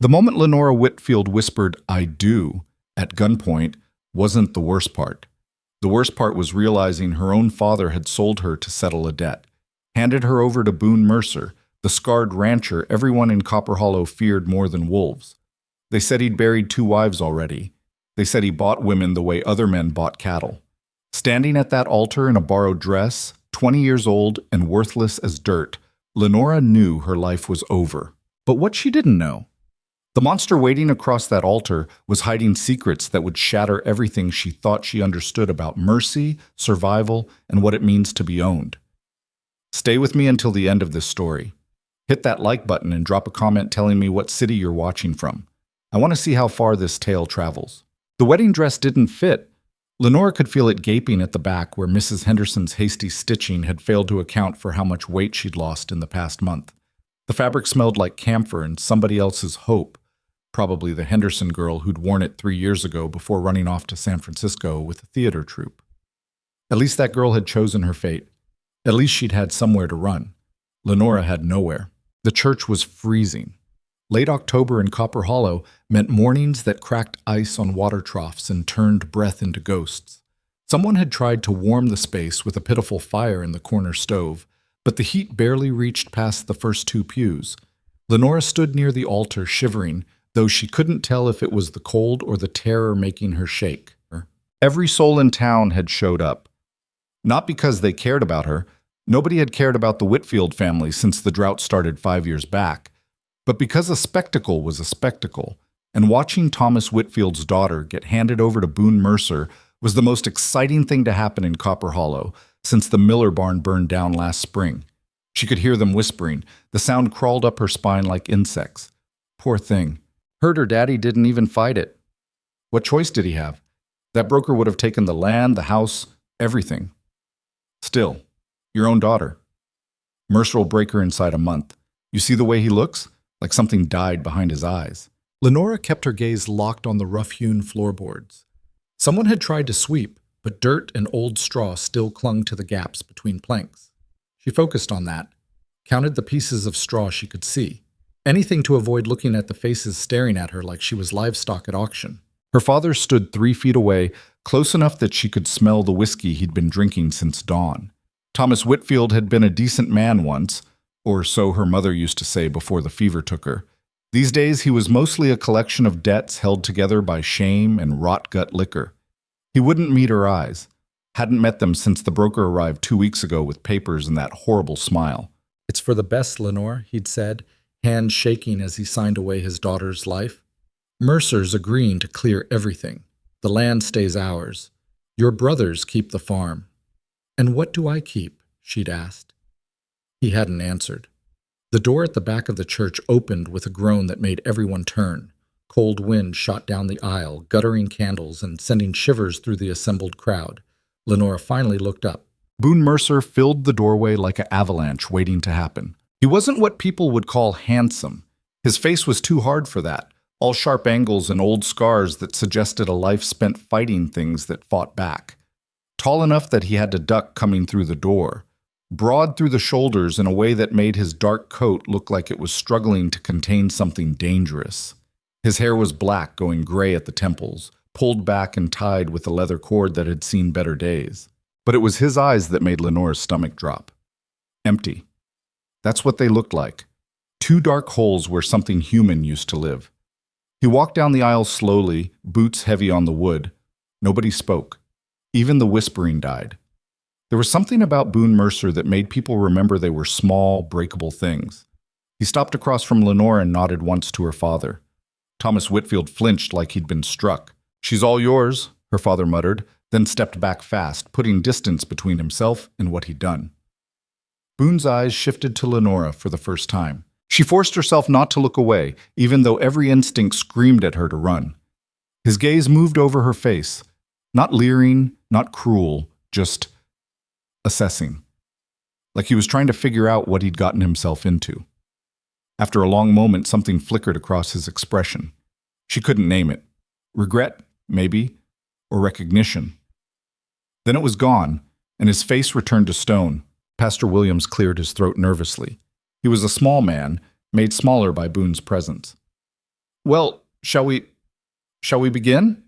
The moment Lenora Whitfield whispered, "I do," at gunpoint wasn't the worst part. The worst part was realizing her own father had sold her to settle a debt, handed her over to Boone Mercer, the scarred rancher everyone in Copper Hollow feared more than wolves. They said he'd buried 2 wives already. They said he bought women the way other men bought cattle. Standing at that altar in a borrowed dress, 20 years old and worthless as dirt, Lenora knew her life was over. But what she didn't know, the monster waiting across that altar was hiding secrets that would shatter everything she thought she understood about mercy, survival, and what it means to be owned. Stay with me until the end of this story. Hit that like button and drop a comment telling me what city you're watching from. I want to see how far this tale travels. The wedding dress didn't fit. Lenora could feel it gaping at the back where Mrs. Henderson's hasty stitching had failed to account for how much weight she'd lost in the past month. The fabric smelled like camphor and somebody else's hope, probably the Henderson girl who'd worn it 3 years ago before running off to San Francisco with a theater troupe. At least that girl had chosen her fate. At least she'd had somewhere to run. Lenora had nowhere. The church was freezing. Late October in Copper Hollow meant mornings that cracked ice on water troughs and turned breath into ghosts. Someone had tried to warm the space with a pitiful fire in the corner stove, but the heat barely reached past the first 2 pews. Lenora stood near the altar shivering, though she couldn't tell if it was the cold or the terror making her shake. Every soul in town had showed up. Not because they cared about her. Nobody had cared about the Whitfield family since the drought started 5 years back. But because a spectacle was a spectacle, and watching Thomas Whitfield's daughter get handed over to Boone Mercer was the most exciting thing to happen in Copper Hollow since the Miller barn burned down last spring. She could hear them whispering. The sound crawled up her spine like insects. Poor thing. Her daddy didn't even fight it. What choice did he have? That broker would have taken the land, the house, everything. Still, your own daughter. Mercer will break her inside a month. You see the way he looks? Like something died behind his eyes. Lenora kept her gaze locked on the rough-hewn floorboards. Someone had tried to sweep, but dirt and old straw still clung to the gaps between planks. She focused on that, counted the pieces of straw she could see. Anything to avoid looking at the faces staring at her like she was livestock at auction. Her father stood 3 feet away, close enough that she could smell the whiskey he'd been drinking since dawn. Thomas Whitfield had been a decent man once, or so her mother used to say before the fever took her. These days he was mostly a collection of debts held together by shame and rot-gut liquor. He wouldn't meet her eyes. Hadn't met them since the broker arrived 2 weeks ago with papers and that horrible smile. "It's for the best, Lenore," he'd said, hands shaking as he signed away his daughter's life. "Mercer's agreeing to clear everything. The land stays ours. Your brothers keep the farm." "And what do I keep?" she'd asked. He hadn't answered. The door at the back of the church opened with a groan that made everyone turn. Cold wind shot down the aisle, guttering candles and sending shivers through the assembled crowd. Lenora finally looked up. Boone Mercer filled the doorway like an avalanche waiting to happen. He wasn't what people would call handsome. His face was too hard for that, all sharp angles and old scars that suggested a life spent fighting things that fought back. Tall enough that he had to duck coming through the door. Broad through the shoulders in a way that made his dark coat look like it was struggling to contain something dangerous. His hair was black, going gray at the temples, pulled back and tied with a leather cord that had seen better days. But it was his eyes that made Lenora's stomach drop. Empty. That's what they looked like. 2 dark holes where something human used to live. He walked down the aisle slowly, boots heavy on the wood. Nobody spoke. Even the whispering died. There was something about Boone Mercer that made people remember they were small, breakable things. He stopped across from Lenora and nodded once to her father. Thomas Whitfield flinched like he'd been struck. "She's all yours," her father muttered, then stepped back fast, putting distance between himself and what he'd done. Boone's eyes shifted to Lenora for the first time. She forced herself not to look away, even though every instinct screamed at her to run. His gaze moved over her face, not leering, not cruel, just assessing, like he was trying to figure out what he'd gotten himself into. After a long moment, something flickered across his expression. She couldn't name it. Regret, maybe, or recognition. Then it was gone, and his face returned to stone. Pastor Williams cleared his throat nervously. He was a small man, made smaller by Boone's presence. Well, shall we begin?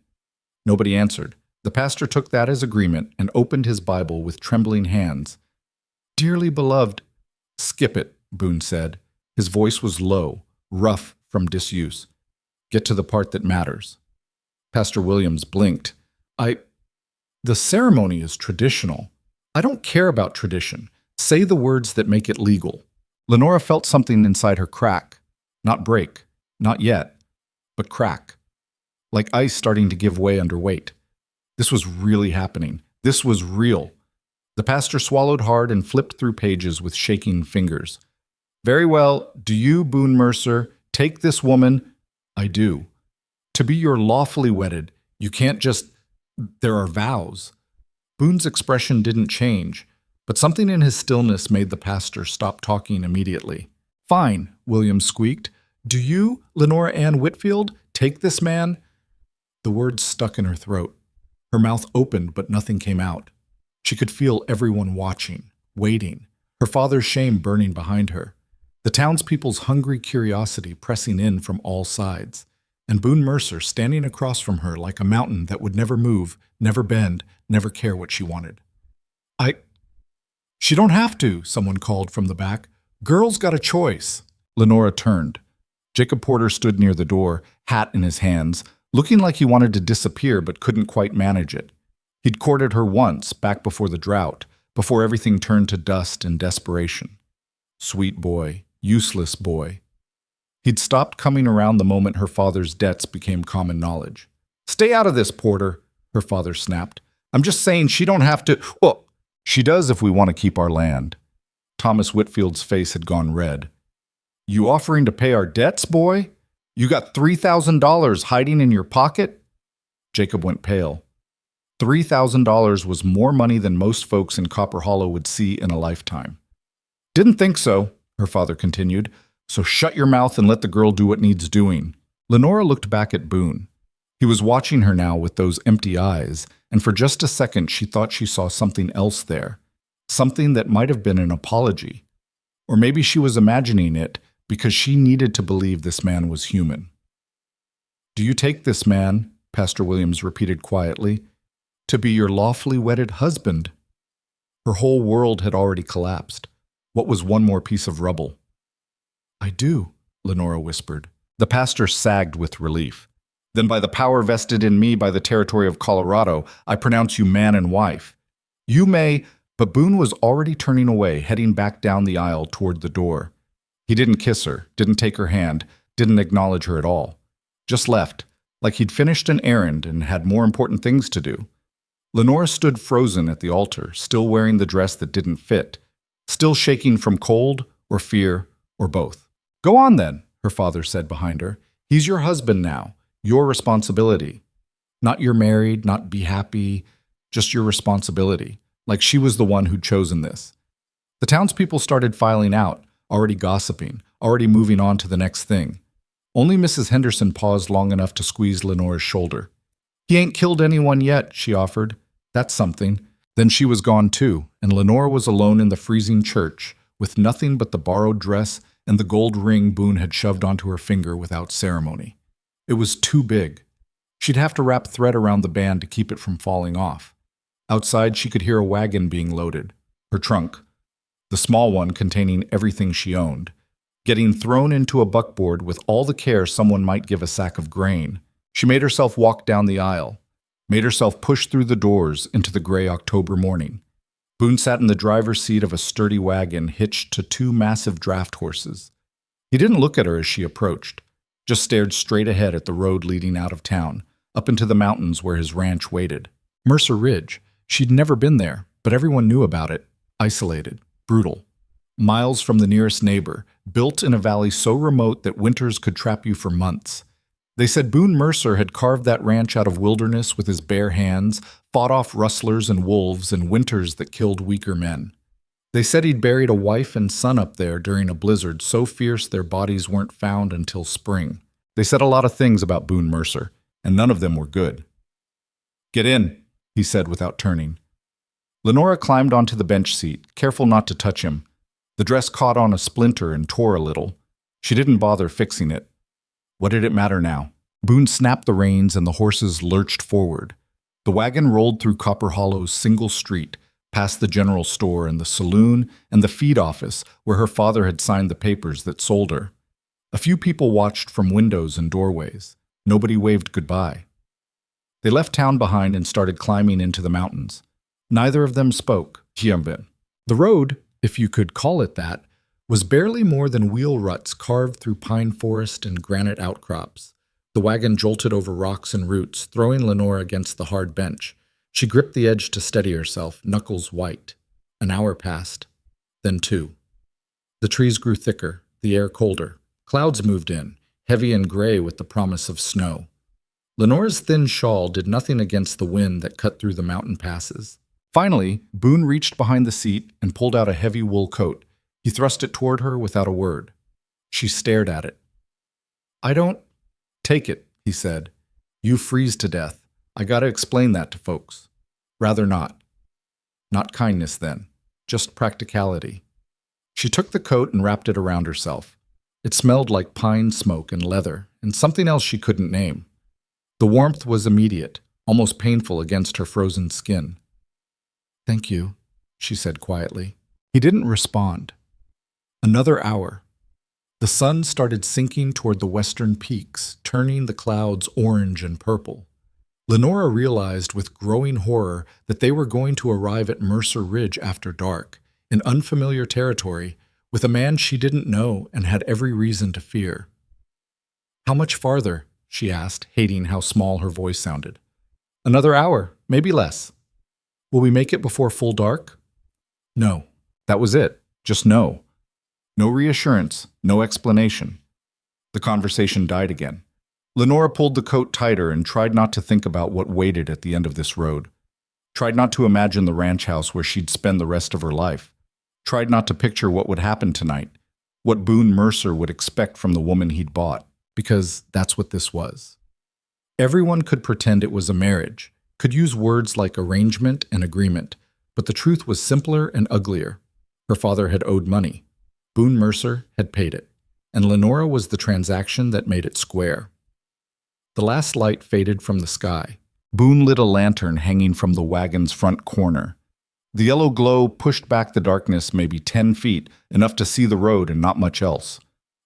Nobody answered. The pastor took that as agreement and opened his Bible with trembling hands. Dearly beloved, skip it, Boone said. His voice was low, rough from disuse. Get to the part that matters. Pastor Williams blinked. The ceremony is traditional. I don't care about tradition. Say the words that make it legal. Lenora felt something inside her crack. Not break. Not yet. But crack. Like ice starting to give way under weight. This was really happening. This was real. The pastor swallowed hard and flipped through pages with shaking fingers. Very well, do you, Boone Mercer, take this woman? I do. To be your lawfully wedded, you can't just... There are vows. Boone's expression didn't change, but something in his stillness made the pastor stop talking immediately. Fine, William squeaked. Do you, Lenora Ann Whitfield, take this man? The words stuck in her throat. Her mouth opened, but nothing came out. She could feel everyone watching, waiting, her father's shame burning behind her, the townspeople's hungry curiosity pressing in from all sides, and Boone Mercer standing across from her like a mountain that would never move, never bend, never care what she wanted. She don't have to, someone called from the back. Girl's got a choice. Lenora turned. Jacob Porter stood near the door, hat in his hands, looking like he wanted to disappear but couldn't quite manage it. He'd courted her once, back before the drought, before everything turned to dust and desperation. Sweet boy, useless boy. He'd stopped coming around the moment her father's debts became common knowledge. Stay out of this, Porter, her father snapped. I'm just saying she don't have to... Well, she does if we want to keep our land. Thomas Whitfield's face had gone red. You offering to pay our debts, boy? You got $3,000 hiding in your pocket? Jacob went pale. $3,000 was more money than most folks in Copper Hollow would see in a lifetime. Didn't think so, her father continued, so shut your mouth and let the girl do what needs doing. Lenora looked back at Boone. He was watching her now with those empty eyes, and for just a second she thought she saw something else there, something that might have been an apology. Or maybe she was imagining it because she needed to believe this man was human. Do you take this man, Pastor Williams repeated quietly, to be your lawfully wedded husband? Her whole world had already collapsed. What was one more piece of rubble? I do, Lenora whispered. The pastor sagged with relief. Then by the power vested in me by the territory of Colorado, I pronounce you man and wife. You may... But Boone was already turning away, heading back down the aisle toward the door. He didn't kiss her, didn't take her hand, didn't acknowledge her at all. Just left, like he'd finished an errand and had more important things to do. Lenora stood frozen at the altar, still wearing the dress that didn't fit, still shaking from cold or fear or both. Go on then, her father said behind her. He's your husband now, your responsibility. Not you're married, not be happy, just your responsibility. Like she was the one who'd chosen this. The townspeople started filing out, already gossiping, already moving on to the next thing. Only Mrs. Henderson paused long enough to squeeze Lenora's shoulder. He ain't killed anyone yet, she offered. That's something. Then she was gone too, and Lenora was alone in the freezing church, with nothing but the borrowed dress and the gold ring Boone had shoved onto her finger without ceremony. It was too big. She'd have to wrap thread around the band to keep it from falling off. Outside, she could hear a wagon being loaded, her trunk, the small one containing everything she owned, getting thrown into a buckboard with all the care someone might give a sack of grain. She made herself walk down the aisle, made herself push through the doors into the gray October morning. Boone sat in the driver's seat of a sturdy wagon hitched to two massive draft horses. He didn't look at her as she approached, just stared straight ahead at the road leading out of town, up into the mountains where his ranch waited. Mercer Ridge. She'd never been there, but everyone knew about it. Isolated, brutal. Miles from the nearest neighbor, built in a valley so remote that winters could trap you for months. They said Boone Mercer had carved that ranch out of wilderness with his bare hands, fought off rustlers and wolves in winters that killed weaker men. They said he'd buried a wife and son up there during a blizzard so fierce their bodies weren't found until spring. They said a lot of things about Boone Mercer, and none of them were good. Get in, he said without turning. Lenora climbed onto the bench seat, careful not to touch him. The dress caught on a splinter and tore a little. She didn't bother fixing it. What did it matter now? Boone snapped the reins and the horses lurched forward. The wagon rolled through Copper Hollow's single street, past the general store and the saloon and the feed office where her father had signed the papers that sold her. A few people watched from windows and doorways. Nobody waved goodbye. They left town behind and started climbing into the mountains. Neither of them spoke. The road, if you could call it that, was barely more than wheel ruts carved through pine forest and granite outcrops. The wagon jolted over rocks and roots, throwing Lenora against the hard bench. She gripped the edge to steady herself, knuckles white. An hour passed, then 2. The trees grew thicker, the air colder. Clouds moved in, heavy and gray with the promise of snow. Lenora's thin shawl did nothing against the wind that cut through the mountain passes. Finally, Boone reached behind the seat and pulled out a heavy wool coat. He thrust it toward her without a word. She stared at it. "I don't—" "Take it," he said. "You freeze to death. I gotta explain that to folks." "Rather not." "Not kindness, then. Just practicality." She took the coat and wrapped it around herself. It smelled like pine smoke and leather, and something else she couldn't name. The warmth was immediate, almost painful against her frozen skin. "Thank you," she said quietly. He didn't respond. Another hour. The sun started sinking toward the western peaks, turning the clouds orange and purple. Lenora realized with growing horror that they were going to arrive at Mercer Ridge after dark, in unfamiliar territory, with a man she didn't know and had every reason to fear. "How much farther?" she asked, hating how small her voice sounded. "Another hour, maybe less." "Will we make it before full dark?" No. That was it. Just no. No reassurance, no explanation. The conversation died again. Lenora pulled the coat tighter and tried not to think about what waited at the end of this road. Tried not to imagine the ranch house where she'd spend the rest of her life. Tried not to picture what would happen tonight, what Boone Mercer would expect from the woman he'd bought, because that's what this was. Everyone could pretend it was a marriage, could use words like arrangement and agreement, but the truth was simpler and uglier. Her father had owed money. Boone Mercer had paid it, and Lenora was the transaction that made it square. The last light faded from the sky. Boone lit a lantern hanging from the wagon's front corner. The yellow glow pushed back the darkness maybe 10 feet, enough to see the road and not much else.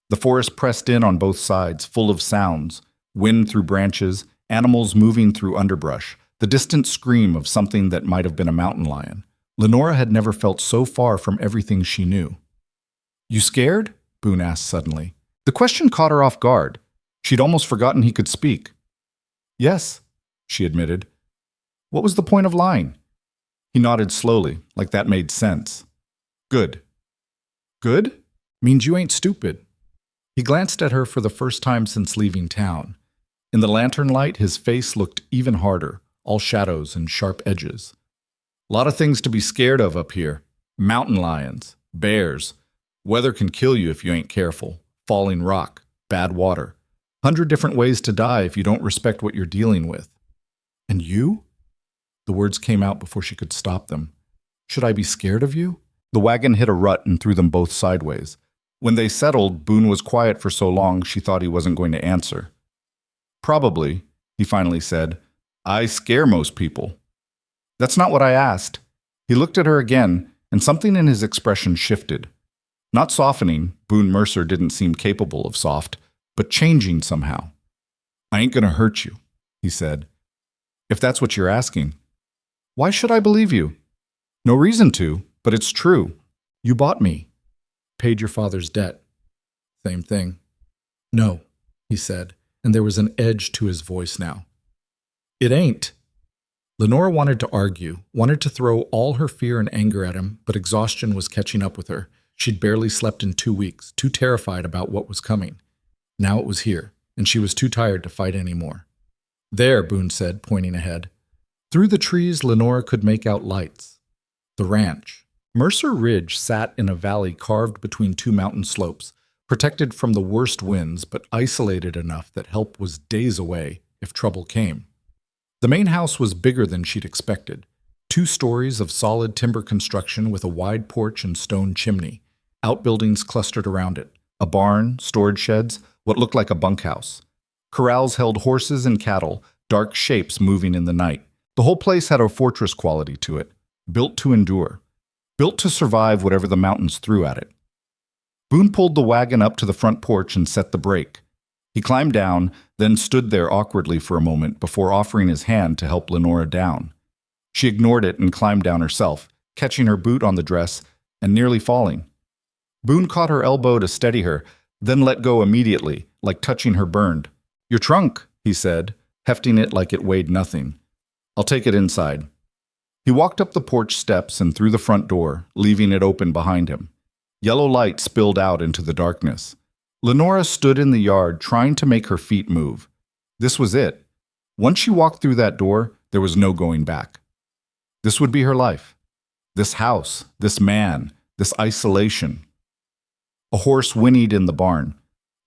The forest pressed in on both sides, full of sounds, wind through branches, animals moving through underbrush, the distant scream of something that might have been a mountain lion. Lenora had never felt so far from everything she knew. "You scared?" Boone asked suddenly. The question caught her off guard. She'd almost forgotten he could speak. "Yes," she admitted. "What was the point of lying?" He nodded slowly, like that made sense. "Good." "Good? Means you ain't stupid." He glanced at her for the first time since leaving town. In the lantern light, his face looked even harder, all shadows and sharp edges. "Lot of things to be scared of up here. Mountain lions, bears. Weather can kill you if you ain't careful. Falling rock, bad water. 100 different ways to die if you don't respect what you're dealing with." "And you?" The words came out before she could stop them. "Should I be scared of you?" The wagon hit a rut and threw them both sideways. When they settled, Boone was quiet for so long she thought he wasn't going to answer. "Probably," he finally said. "I scare most people." "That's not what I asked." He looked at her again, and something in his expression shifted. Not softening, Boone Mercer didn't seem capable of soft, but changing somehow. "I ain't gonna hurt you," he said. "If that's what you're asking." "Why should I believe you?" "No reason to, but it's true. You bought me. Paid your father's debt." "Same thing." "No," he said, and there was an edge to his voice now. "It ain't." Lenora wanted to argue, wanted to throw all her fear and anger at him, but exhaustion was catching up with her. She'd barely slept in 2 weeks, too terrified about what was coming. Now it was here, and she was too tired to fight anymore. "There," Boone said, pointing ahead. Through the trees, Lenora could make out lights. The ranch. Mercer Ridge sat in a valley carved between 2 mountain slopes, protected from the worst winds, but isolated enough that help was days away if trouble came. The main house was bigger than she'd expected. 2 stories of solid timber construction with a wide porch and stone chimney. Outbuildings clustered around it. A barn, storage sheds, what looked like a bunkhouse. Corrals held horses and cattle, dark shapes moving in the night. The whole place had a fortress quality to it, built to endure, built to survive whatever the mountains threw at it. Boone pulled the wagon up to the front porch and set the brake. He climbed down, then stood there awkwardly for a moment before offering his hand to help Lenora down. She ignored it and climbed down herself, catching her boot on the dress and nearly falling. Boone caught her elbow to steady her, then let go immediately, like touching her burned. "Your trunk," he said, hefting it like it weighed nothing. "I'll take it inside." He walked up the porch steps and through the front door, leaving it open behind him. Yellow light spilled out into the darkness. Lenora stood in the yard trying to make her feet move. This was it. Once she walked through that door, there was no going back. This would be her life. This house, this man, this isolation. A horse whinnied in the barn.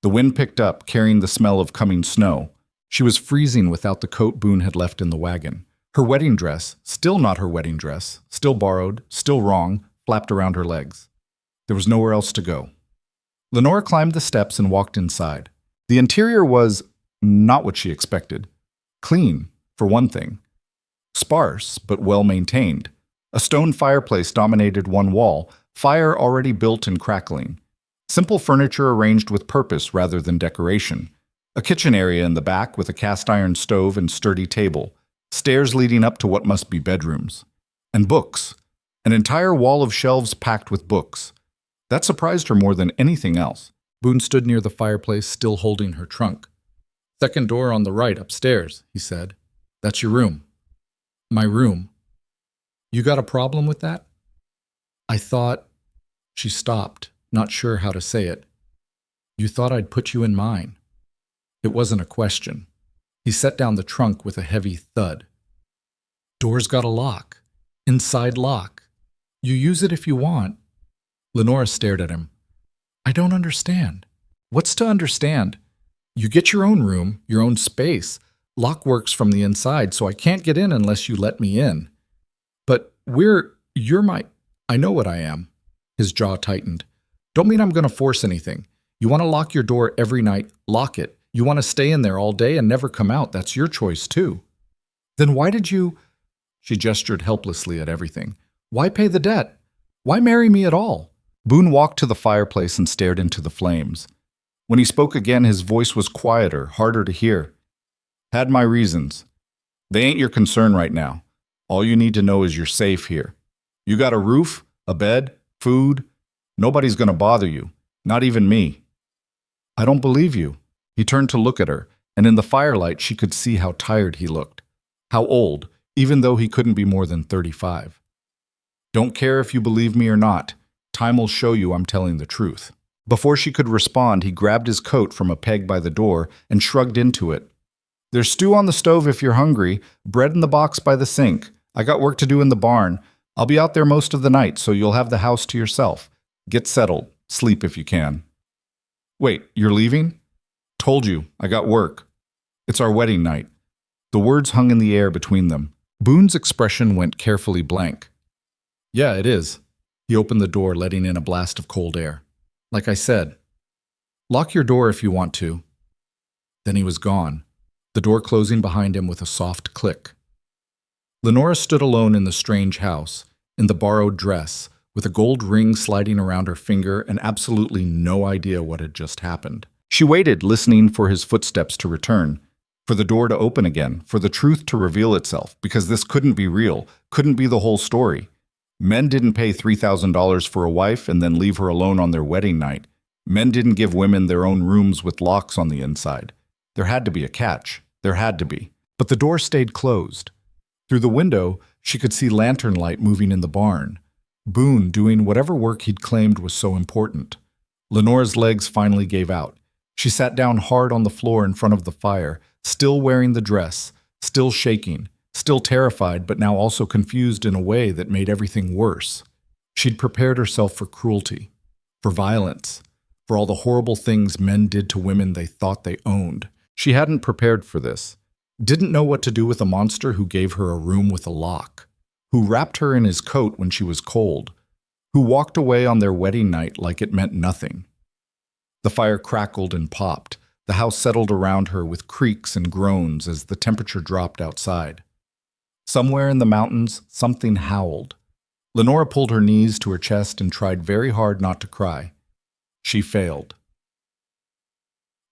The wind picked up, carrying the smell of coming snow. She was freezing without the coat Boone had left in the wagon. Her wedding dress, still not her wedding dress, still borrowed, still wrong, flapped around her legs. There was nowhere else to go. Lenora climbed the steps and walked inside. The interior was not what she expected. Clean, for one thing. Sparse, but well-maintained. A stone fireplace dominated one wall, fire already built and crackling. Simple furniture arranged with purpose rather than decoration. A kitchen area in the back with a cast-iron stove and sturdy table. Stairs leading up to what must be bedrooms. And books. An entire wall of shelves packed with books. That surprised her more than anything else. Boone stood near the fireplace, still holding her trunk. "Second door on the right, upstairs," he said. "That's your room." "My room. You got a problem with that?" "I thought—" She stopped, not sure how to say it. "You thought I'd put you in mine." It wasn't a question. He set down the trunk with a heavy thud. "Door's got a lock. Inside lock. You use it if you want." Lenora stared at him. "I don't understand." "What's to understand? You get your own room, your own space. Lock works from the inside, so I can't get in unless you let me in." "But you're my—" "I know what I am." His jaw tightened. "Don't mean I'm going to force anything. You want to lock your door every night, lock it. You want to stay in there all day and never come out, that's your choice too." "Then why did you—" She gestured helplessly at everything. "Why pay the debt? Why marry me at all?" Boone walked to the fireplace and stared into the flames. When he spoke again, his voice was quieter, harder to hear. "Had my reasons. They ain't your concern right now. All you need to know is you're safe here. You got a roof, a bed, food. Nobody's going to bother you, not even me." "I don't believe you." He turned to look at her, and in the firelight she could see how tired he looked. How old, even though he couldn't be more than 35. "Don't care if you believe me or not. Time will show you I'm telling the truth." Before she could respond, he grabbed his coat from a peg by the door and shrugged into it. "There's stew on the stove if you're hungry, bread in the box by the sink. I got work to do in the barn. I'll be out there most of the night, so you'll have the house to yourself. Get settled. Sleep if you can." "Wait, you're leaving?" "Told you, I got work. It's our wedding night." The words hung in the air between them. Boone's expression went carefully blank. "Yeah, it is." He opened the door, letting in a blast of cold air. "Like I said, lock your door if you want to." Then he was gone, the door closing behind him with a soft click. Lenora stood alone in the strange house, in the borrowed dress, with a gold ring sliding around her finger and absolutely no idea what had just happened. She waited, listening for his footsteps to return, for the door to open again, for the truth to reveal itself, because this couldn't be real, couldn't be the whole story. Men didn't pay $3,000 for a wife and then leave her alone on their wedding night. Men didn't give women their own rooms with locks on the inside. There had to be a catch. There had to be. But the door stayed closed. Through the window, she could see lantern light moving in the barn. Boone doing whatever work he'd claimed was so important. Lenora's legs finally gave out. She sat down hard on the floor in front of the fire, still wearing the dress, still shaking, still terrified, but now also confused in a way that made everything worse. She'd prepared herself for cruelty, for violence, for all the horrible things men did to women they thought they owned. She hadn't prepared for this. Didn't know what to do with a monster who gave her a room with a lock, who wrapped her in his coat when she was cold, who walked away on their wedding night like it meant nothing. The fire crackled and popped. The house settled around her with creaks and groans as the temperature dropped outside. Somewhere in the mountains, something howled. Lenora pulled her knees to her chest and tried very hard not to cry. She failed.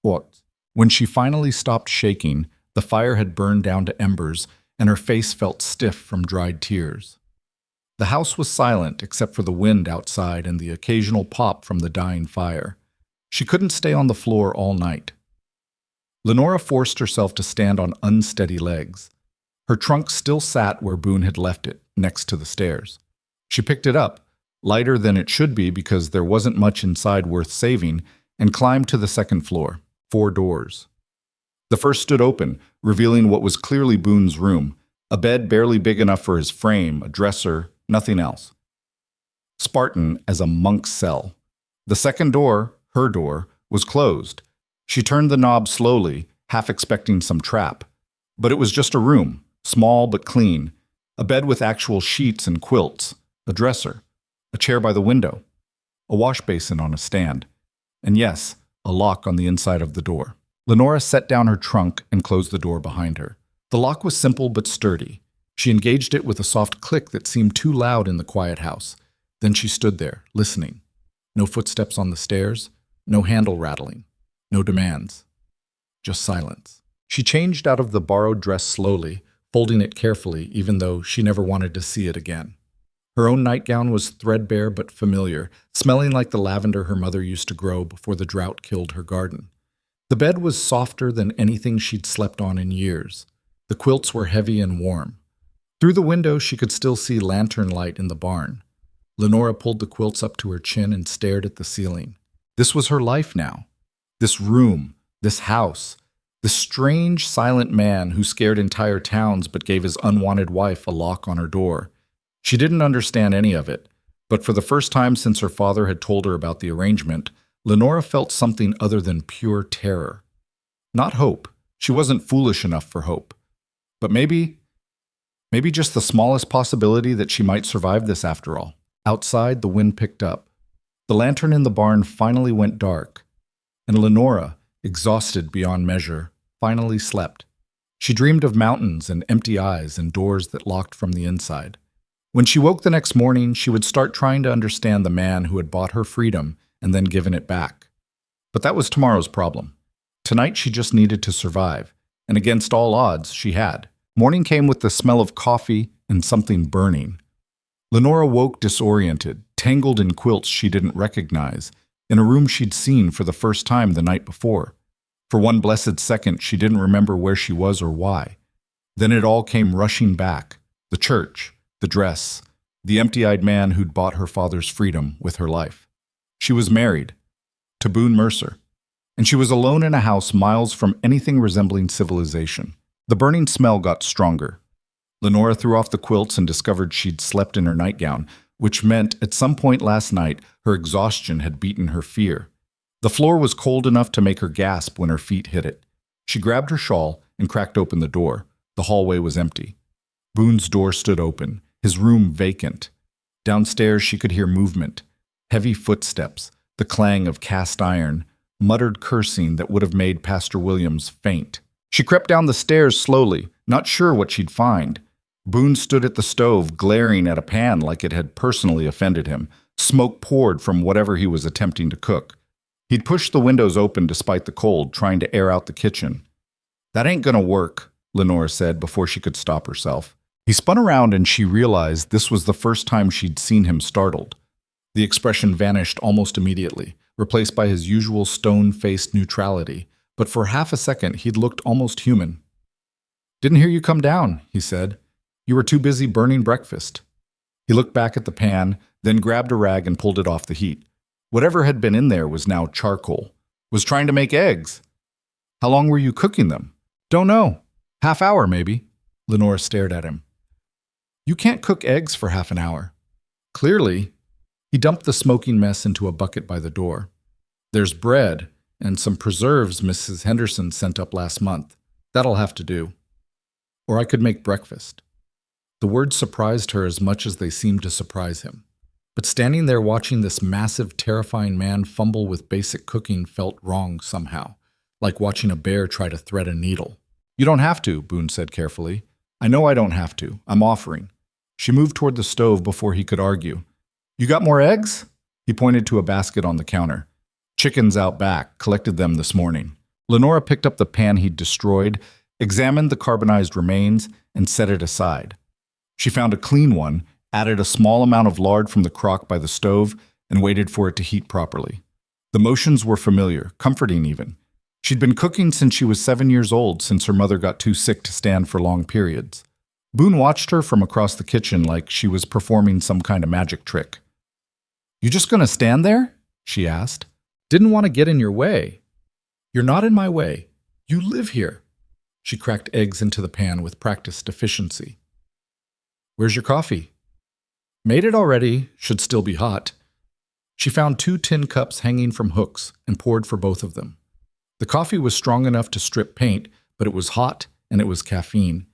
What? When she finally stopped shaking, the fire had burned down to embers, and her face felt stiff from dried tears. The house was silent except for the wind outside and the occasional pop from the dying fire. She couldn't stay on the floor all night. Lenora forced herself to stand on unsteady legs. Her trunk still sat where Boone had left it, next to the stairs. She picked it up, lighter than it should be because there wasn't much inside worth saving, and climbed to the second floor. 4 doors. The first stood open, revealing what was clearly Boone's room, a bed barely big enough for his frame, a dresser, nothing else. Spartan as a monk's cell. The second door, her door, was closed. She turned the knob slowly, half expecting some trap. But it was just a room, small but clean, a bed with actual sheets and quilts, a dresser, a chair by the window, a wash basin on a stand, and yes, a lock on the inside of the door. Lenora set down her trunk and closed the door behind her. The lock was simple but sturdy. She engaged it with a soft click that seemed too loud in the quiet house. Then she stood there, listening. No footsteps on the stairs, no handle rattling, no demands. Just silence. She changed out of the borrowed dress slowly, folding it carefully even though she never wanted to see it again. Her own nightgown was threadbare but familiar, smelling like the lavender her mother used to grow before the drought killed her garden. The bed was softer than anything she'd slept on in years. The quilts were heavy and warm. Through the window, she could still see lantern light in the barn. Lenora pulled the quilts up to her chin and stared at the ceiling. This was her life now. This room, this house, this strange, silent man who scared entire towns but gave his unwanted wife a lock on her door. She didn't understand any of it, but for the first time since her father had told her about the arrangement, Lenora felt something other than pure terror. Not hope. She wasn't foolish enough for hope. But maybe just the smallest possibility that she might survive this after all. Outside, the wind picked up. The lantern in the barn finally went dark, and Lenora, exhausted beyond measure, finally slept. She dreamed of mountains and empty eyes and doors that locked from the inside. When she woke the next morning, she would start trying to understand the man who had bought her freedom and then given it back. But that was tomorrow's problem. Tonight she just needed to survive, and against all odds, she had. Morning came with the smell of coffee and something burning. Lenora woke disoriented, tangled in quilts she didn't recognize, in a room she'd seen for the first time the night before. For one blessed second, she didn't remember where she was or why. Then it all came rushing back. The church, the dress, the empty-eyed man who'd bought her father's freedom with her life. She was married to Boone Mercer, and she was alone in a house miles from anything resembling civilization. The burning smell got stronger. Lenora threw off the quilts and discovered she'd slept in her nightgown, which meant at some point last night her exhaustion had beaten her fear. The floor was cold enough to make her gasp when her feet hit it. She grabbed her shawl and cracked open the door. The hallway was empty. Boone's door stood open, his room vacant. Downstairs she could hear movement, heavy footsteps, the clang of cast iron, muttered cursing that would have made Pastor Williams faint. She crept down the stairs slowly, not sure what she'd find. Boone stood at the stove, glaring at a pan like it had personally offended him. Smoke poured from whatever he was attempting to cook. He'd pushed the windows open despite the cold, trying to air out the kitchen. "That ain't gonna work," Lenora said before she could stop herself. He spun around and she realized this was the first time she'd seen him startled. The expression vanished almost immediately, replaced by his usual stone-faced neutrality, but for half a second he'd looked almost human. "Didn't hear you come down," he said. "You were too busy burning breakfast." He looked back at the pan, then grabbed a rag and pulled it off the heat. Whatever had been in there was now charcoal. "Was trying to make eggs." "How long were you cooking them?" "Don't know. Half hour, maybe." Lenora stared at him. "You can't cook eggs for half an hour." "Clearly." He dumped the smoking mess into a bucket by the door. "There's bread and some preserves Mrs. Henderson sent up last month. That'll have to do. Or I could make breakfast." The words surprised her as much as they seemed to surprise him. But standing there watching this massive, terrifying man fumble with basic cooking felt wrong somehow. like watching a bear try to thread a needle. You don't have to, Boone said carefully. I know I don't have to. I'm offering. She moved toward the stove before he could argue. You got more eggs? He pointed to a basket on the counter. Chickens out back, collected them this morning. Lenora picked up the pan he'd destroyed, examined the carbonized remains, and set it aside. She found a clean one, added a small amount of lard from the crock by the stove, and waited for it to heat properly. The motions were familiar, comforting even. She'd been cooking since she was 7 years old, since her mother got too sick to stand for long periods. Boone watched her from across the kitchen like she was performing some kind of magic trick. You just gonna stand there? She asked. Didn't want to get in your way. You're not in my way. You live here. She cracked eggs into the pan with practiced efficiency. Where's your coffee? Made it already, should still be hot. She found 2 tin cups hanging from hooks and poured for both of them. The coffee was strong enough to strip paint, but it was hot and it was caffeine.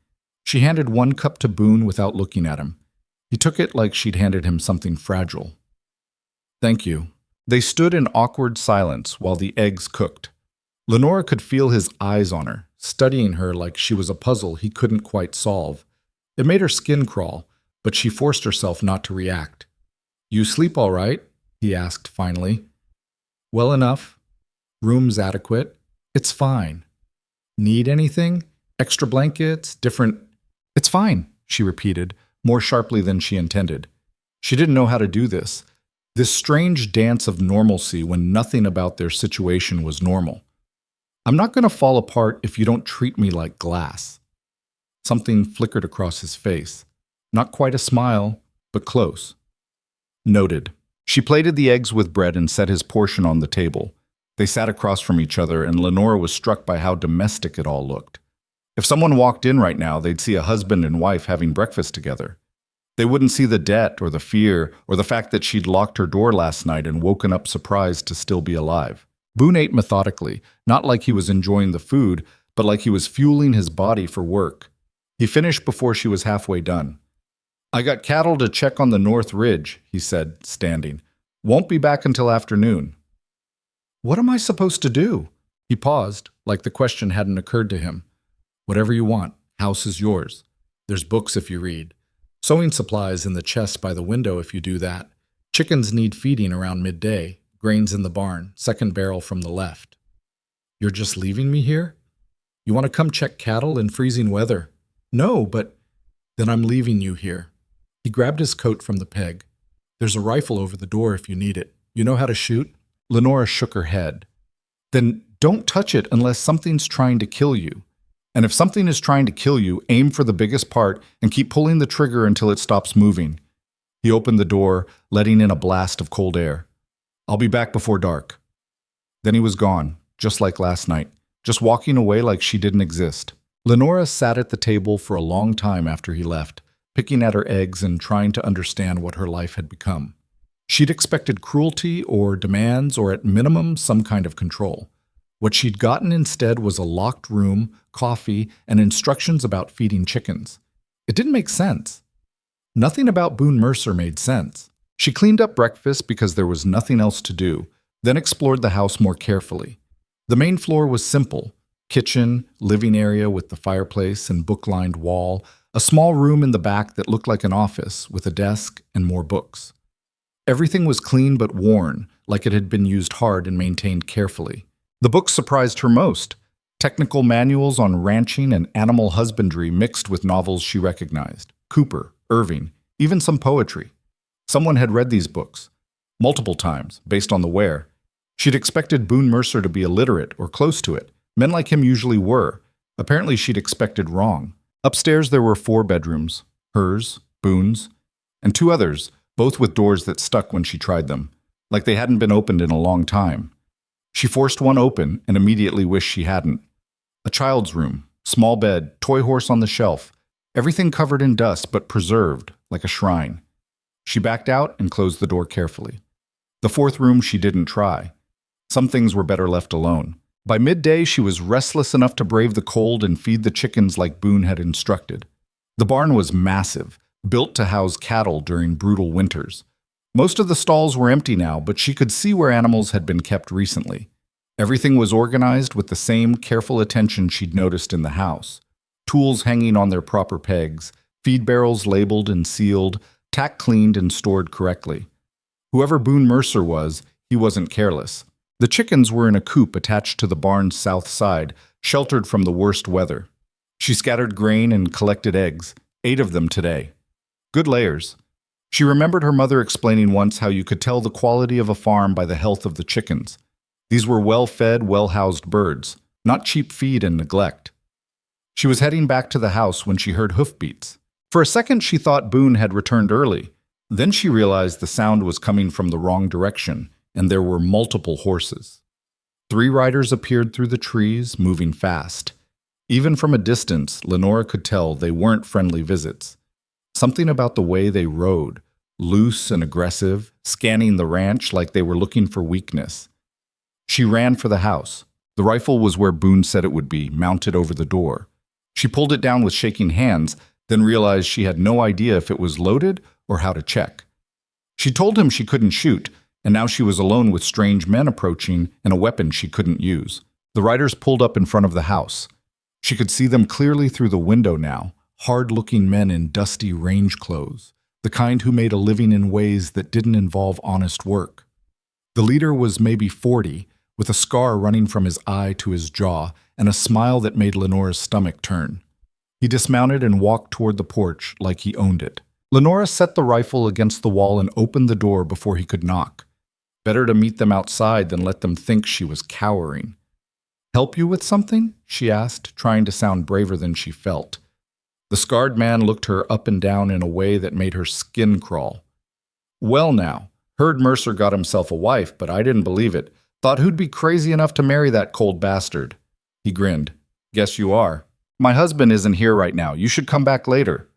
She handed 1 cup to Boone without looking at him. He took it like she'd handed him something fragile. Thank you. They stood in awkward silence while the eggs cooked. Lenora could feel his eyes on her, studying her like she was a puzzle he couldn't quite solve. It made her skin crawl, but she forced herself not to react. You sleep all right? He asked finally. Well enough. Room's adequate. It's fine. Need anything? Extra blankets? Different? It's fine, she repeated, more sharply than she intended. She didn't know how to do this. This strange dance of normalcy when nothing about their situation was normal. I'm not going to fall apart if you don't treat me like glass. Something flickered across his face. Not quite a smile, but close. Noted. She plated the eggs with bread and set his portion on the table. They sat across from each other, and Lenora was struck by how domestic it all looked. If someone walked in right now, they'd see a husband and wife having breakfast together. They wouldn't see the debt or the fear or the fact that she'd locked her door last night and woken up surprised to still be alive. Boone ate methodically, not like he was enjoying the food, but like he was fueling his body for work. He finished before she was halfway done. I got cattle to check on the North Ridge, he said, standing. Won't be back until afternoon. What am I supposed to do? He paused, like the question hadn't occurred to him. Whatever you want. House is yours. There's books if you read. Sewing supplies in the chest by the window if you do that. Chickens need feeding around midday. Grains in the barn, second barrel from the left. You're just leaving me here? You want to come check cattle in freezing weather? No, but then I'm leaving you here. He grabbed his coat from the peg. There's a rifle over the door if you need it. You know how to shoot? Lenora shook her head. Then don't touch it unless something's trying to kill you. And if something is trying to kill you, aim for the biggest part and keep pulling the trigger until it stops moving. He opened the door, letting in a blast of cold air. I'll be back before dark. Then he was gone, just like last night, just walking away like she didn't exist. Lenora sat at the table for a long time after he left, picking at her eggs and trying to understand what her life had become. She'd expected cruelty or demands or at minimum some kind of control. What she'd gotten instead was a locked room, coffee, and instructions about feeding chickens. It didn't make sense. Nothing about Boone Mercer made sense. She cleaned up breakfast because there was nothing else to do, then explored the house more carefully. The main floor was simple. Kitchen, living area with the fireplace and book-lined wall, a small room in the back that looked like an office with a desk and more books. Everything was clean but worn, like it had been used hard and maintained carefully. The books surprised her most. Technical manuals on ranching and animal husbandry mixed with novels she recognized. Cooper, Irving, even some poetry. Someone had read these books. Multiple times, based on the where. She'd expected Boone Mercer to be illiterate or close to it. Men like him usually were. Apparently she'd expected wrong. Upstairs there were 4 bedrooms. Hers, Boone's, and 2 others, both with doors that stuck when she tried them, like they hadn't been opened in a long time. She forced one open and immediately wished she hadn't. A child's room, small bed, toy horse on the shelf, everything covered in dust but preserved, like a shrine. She backed out and closed the door carefully. The 4th room she didn't try. Some things were better left alone. By midday, she was restless enough to brave the cold and feed the chickens like Boone had instructed. The barn was massive, built to house cattle during brutal winters. Most of the stalls were empty now, but she could see where animals had been kept recently. Everything was organized with the same careful attention she'd noticed in the house. Tools hanging on their proper pegs, feed barrels labeled and sealed, tack cleaned and stored correctly. Whoever Boone Mercer was, he wasn't careless. The chickens were in a coop attached to the barn's south side, sheltered from the worst weather. She scattered grain and collected eggs, 8 of them today. Good layers. She remembered her mother explaining once how you could tell the quality of a farm by the health of the chickens. These were well-fed, well-housed birds, not cheap feed and neglect. She was heading back to the house when she heard hoofbeats. For a second, she thought Boone had returned early. Then she realized the sound was coming from the wrong direction, and there were multiple horses. 3 riders appeared through the trees, moving fast. Even from a distance, Lenora could tell they weren't friendly visits. Something about the way they rode, loose and aggressive, scanning the ranch like they were looking for weakness. She ran for the house. The rifle was where Boone said it would be, mounted over the door. She pulled it down with shaking hands, then realized she had no idea if it was loaded or how to check. She told him she couldn't shoot, and now she was alone with strange men approaching and a weapon she couldn't use. The riders pulled up in front of the house. She could see them clearly through the window now, hard-looking men in dusty range clothes, the kind who made a living in ways that didn't involve honest work. The leader was maybe 40, with a scar running from his eye to his jaw and a smile that made Lenora's stomach turn. He dismounted and walked toward the porch like he owned it. Lenora set the rifle against the wall and opened the door before he could knock. Better to meet them outside than let them think she was cowering. "Help you with something?" she asked, trying to sound braver than she felt. The scarred man looked her up and down in a way that made her skin crawl. "Well now, heard Mercer got himself a wife, but I didn't believe it. Thought who'd be crazy enough to marry that cold bastard." He grinned. "Guess you are. My husband isn't here right now. You should come back later."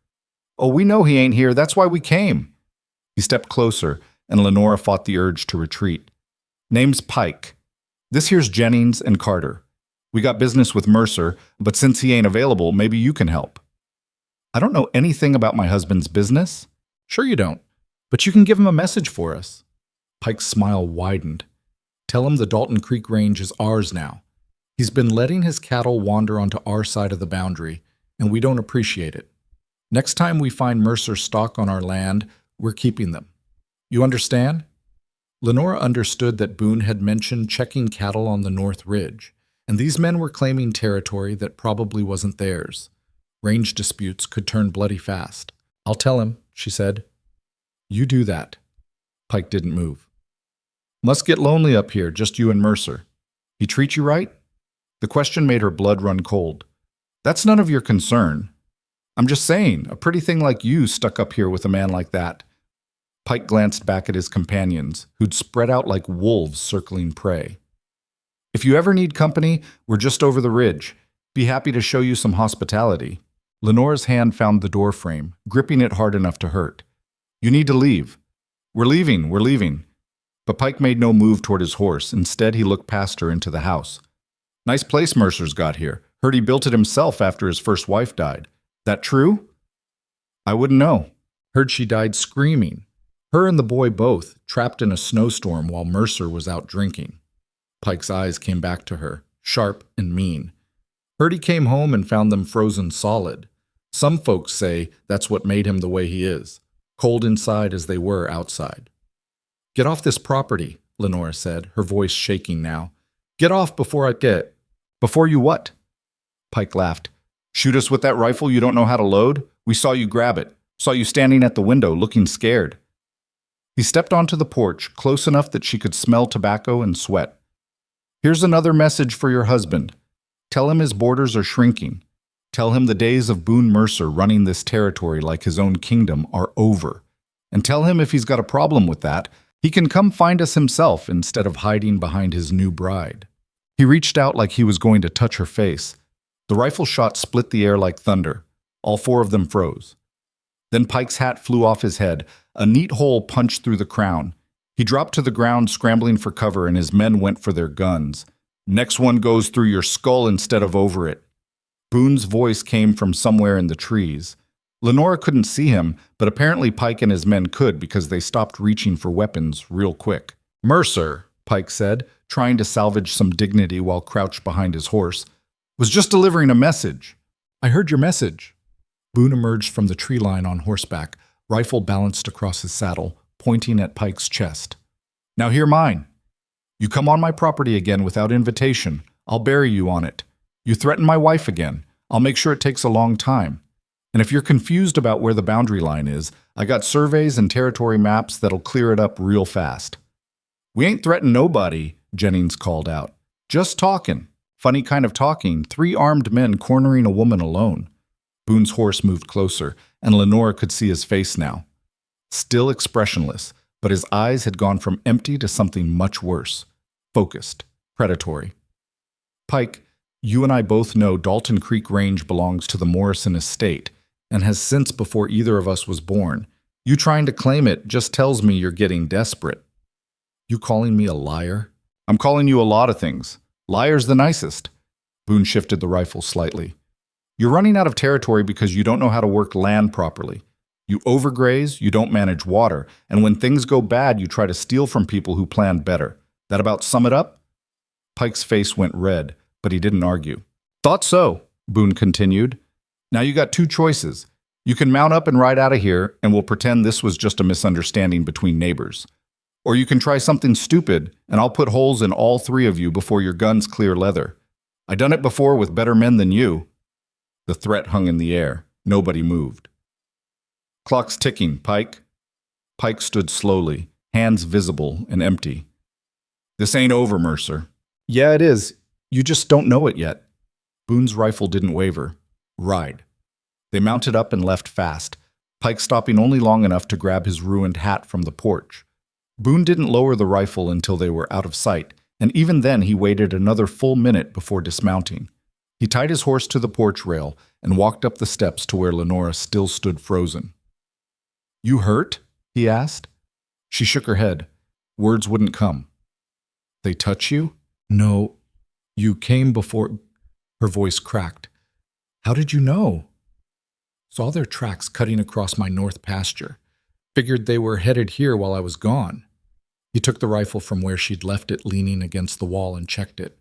"Oh, we know he ain't here. That's why we came." He stepped closer, and Lenora fought the urge to retreat. "Name's Pike. This here's Jennings and Carter. We got business with Mercer, but since he ain't available, maybe you can help." "I don't know anything about my husband's business." "Sure you don't, but you can give him a message for us." Pike's smile widened. "Tell him the Dalton Creek Range is ours now. He's been letting his cattle wander onto our side of the boundary, and we don't appreciate it. Next time we find Mercer stock on our land, we're keeping them. You understand?" Lenora understood that Boone had mentioned checking cattle on the North Ridge, and these men were claiming territory that probably wasn't theirs. Range disputes could turn bloody fast. "I'll tell him," she said. "You do that." Pike didn't move. "Must get lonely up here, just you and Mercer. He treat you right?" The question made her blood run cold. "That's none of your concern. I'm just saying, a pretty thing like you stuck up here with a man like that." Pike glanced back at his companions, who'd spread out like wolves circling prey. "If you ever need company, we're just over the ridge. Be happy to show you some hospitality." Lenora's hand found the door frame, gripping it hard enough to hurt. "You need to leave." We're leaving." But Pike made no move toward his horse. Instead, he looked past her into the house. "Nice place Mercer's got here. Heard he built it himself after his first wife died. That true?" "I wouldn't know. Heard she died screaming. Her and the boy both, trapped in a snowstorm while Mercer was out drinking." Pike's eyes came back to her, sharp and mean. "Heard he came home and found them frozen solid. Some folks say that's what made him the way he is, cold inside as they were outside." "Get off this property," Lenora said, her voice shaking now. "Get off before I get—" "Before you what?" Pike laughed. "Shoot us with that rifle you don't know how to load? We saw you grab it. Saw you standing at the window, looking scared." He stepped onto the porch, close enough that she could smell tobacco and sweat. "Here's another message for your husband. Tell him his borders are shrinking. Tell him the days of Boone Mercer running this territory like his own kingdom are over. And tell him if he's got a problem with that, he can come find us himself instead of hiding behind his new bride." He reached out like he was going to touch her face. The rifle shot split the air like thunder. All 4 of them froze. Then Pike's hat flew off his head. A neat hole punched through the crown. He dropped to the ground, scrambling for cover, and his men went for their guns. "Next one goes through your skull instead of over it." Boone's voice came from somewhere in the trees. Lenora couldn't see him, but apparently Pike and his men could because they stopped reaching for weapons real quick. "Mercer," Pike said, trying to salvage some dignity while crouched behind his horse. Was just delivering a message. I heard your message. Boone emerged from the tree line on horseback, rifle balanced across his saddle, pointing at Pike's chest. Now hear mine. You come on my property again without invitation, I'll bury you on it. You threaten my wife again, I'll make sure it takes a long time. And if you're confused about where the boundary line is, I got surveys and territory maps that'll clear it up real fast. We ain't threatened nobody, Jennings called out. Just talking. Funny kind of talking, 3 armed men cornering a woman alone. Boone's horse moved closer, and Lenora could see his face now. Still expressionless, but his eyes had gone from empty to something much worse. Focused, predatory. Pike, you and I both know Dalton Creek Range belongs to the Morrison estate, and has since before either of us was born. You trying to claim it just tells me you're getting desperate. You calling me a liar? I'm calling you a lot of things. Liar's the nicest. Boone shifted the rifle slightly. You're running out of territory because you don't know how to work land properly. You overgraze, you don't manage water, and when things go bad, you try to steal from people who planned better. That about sum it up? Pike's face went red, but he didn't argue. Thought so, Boone continued. Now you got 2 choices. You can mount up and ride out of here, and we'll pretend this was just a misunderstanding between neighbors. Or you can try something stupid, and I'll put holes in all 3 of you before your guns clear leather. I done it before with better men than you. The threat hung in the air. Nobody moved. Clock's ticking, Pike. Pike stood slowly, hands visible and empty. This ain't over, Mercer. Yeah, it is. You just don't know it yet. Boone's rifle didn't waver. Ride. They mounted up and left fast, Pike stopping only long enough to grab his ruined hat from the porch. Boone didn't lower the rifle until they were out of sight, and even then he waited another full minute before dismounting. He tied his horse to the porch rail and walked up the steps to where Lenora still stood frozen. You hurt? He asked. She shook her head. Words wouldn't come. They touch you? No. You came before... Her voice cracked. How did you know? Saw their tracks cutting across my north pasture. Figured they were headed here while I was gone. He took the rifle from where she'd left it leaning against the wall and checked it.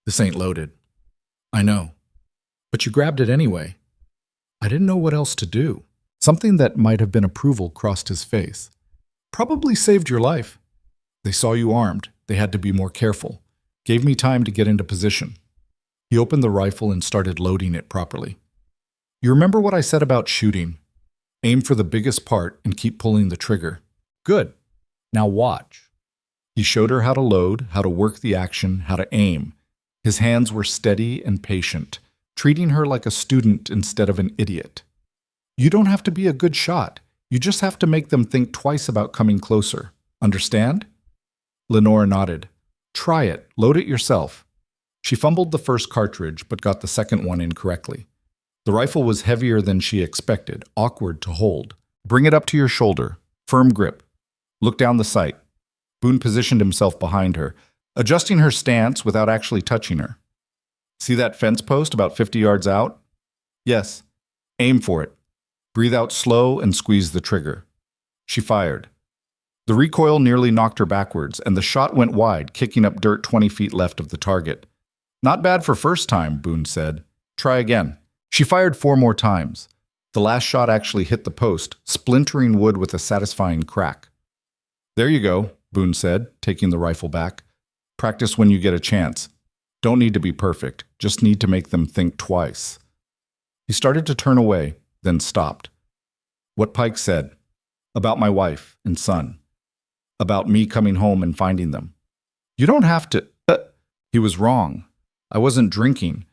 This ain't loaded. I know. But you grabbed it anyway. I didn't know what else to do. Something that might have been approval crossed his face. Probably saved your life. They saw you armed. They had to be more careful. Gave me time to get into position. He opened the rifle and started loading it properly. You remember what I said about shooting? Aim for the biggest part and keep pulling the trigger. Good. Now watch. He showed her how to load, how to work the action, how to aim. His hands were steady and patient, treating her like a student instead of an idiot. You don't have to be a good shot. You just have to make them think twice about coming closer. Understand? Lenora nodded. Try it. Load it yourself. She fumbled the first cartridge, but got the second one in correctly. The rifle was heavier than she expected, awkward to hold. Bring it up to your shoulder. Firm grip. Look down the sight. Boone positioned himself behind her, adjusting her stance without actually touching her. See that fence post about 50 yards out? Yes. Aim for it. Breathe out slow and squeeze the trigger. She fired. The recoil nearly knocked her backwards, and the shot went wide, kicking up dirt 20 feet left of the target. Not bad for first time, Boone said. Try again. She fired 4 more times. The last shot actually hit the post, splintering wood with a satisfying crack. There you go, Boone said, taking the rifle back. Practice when you get a chance. Don't need to be perfect, just need to make them think twice. He started to turn away, then stopped. What Pike said. About my wife and son. About me coming home and finding them. You don't have to... He was wrong. I wasn't drinking.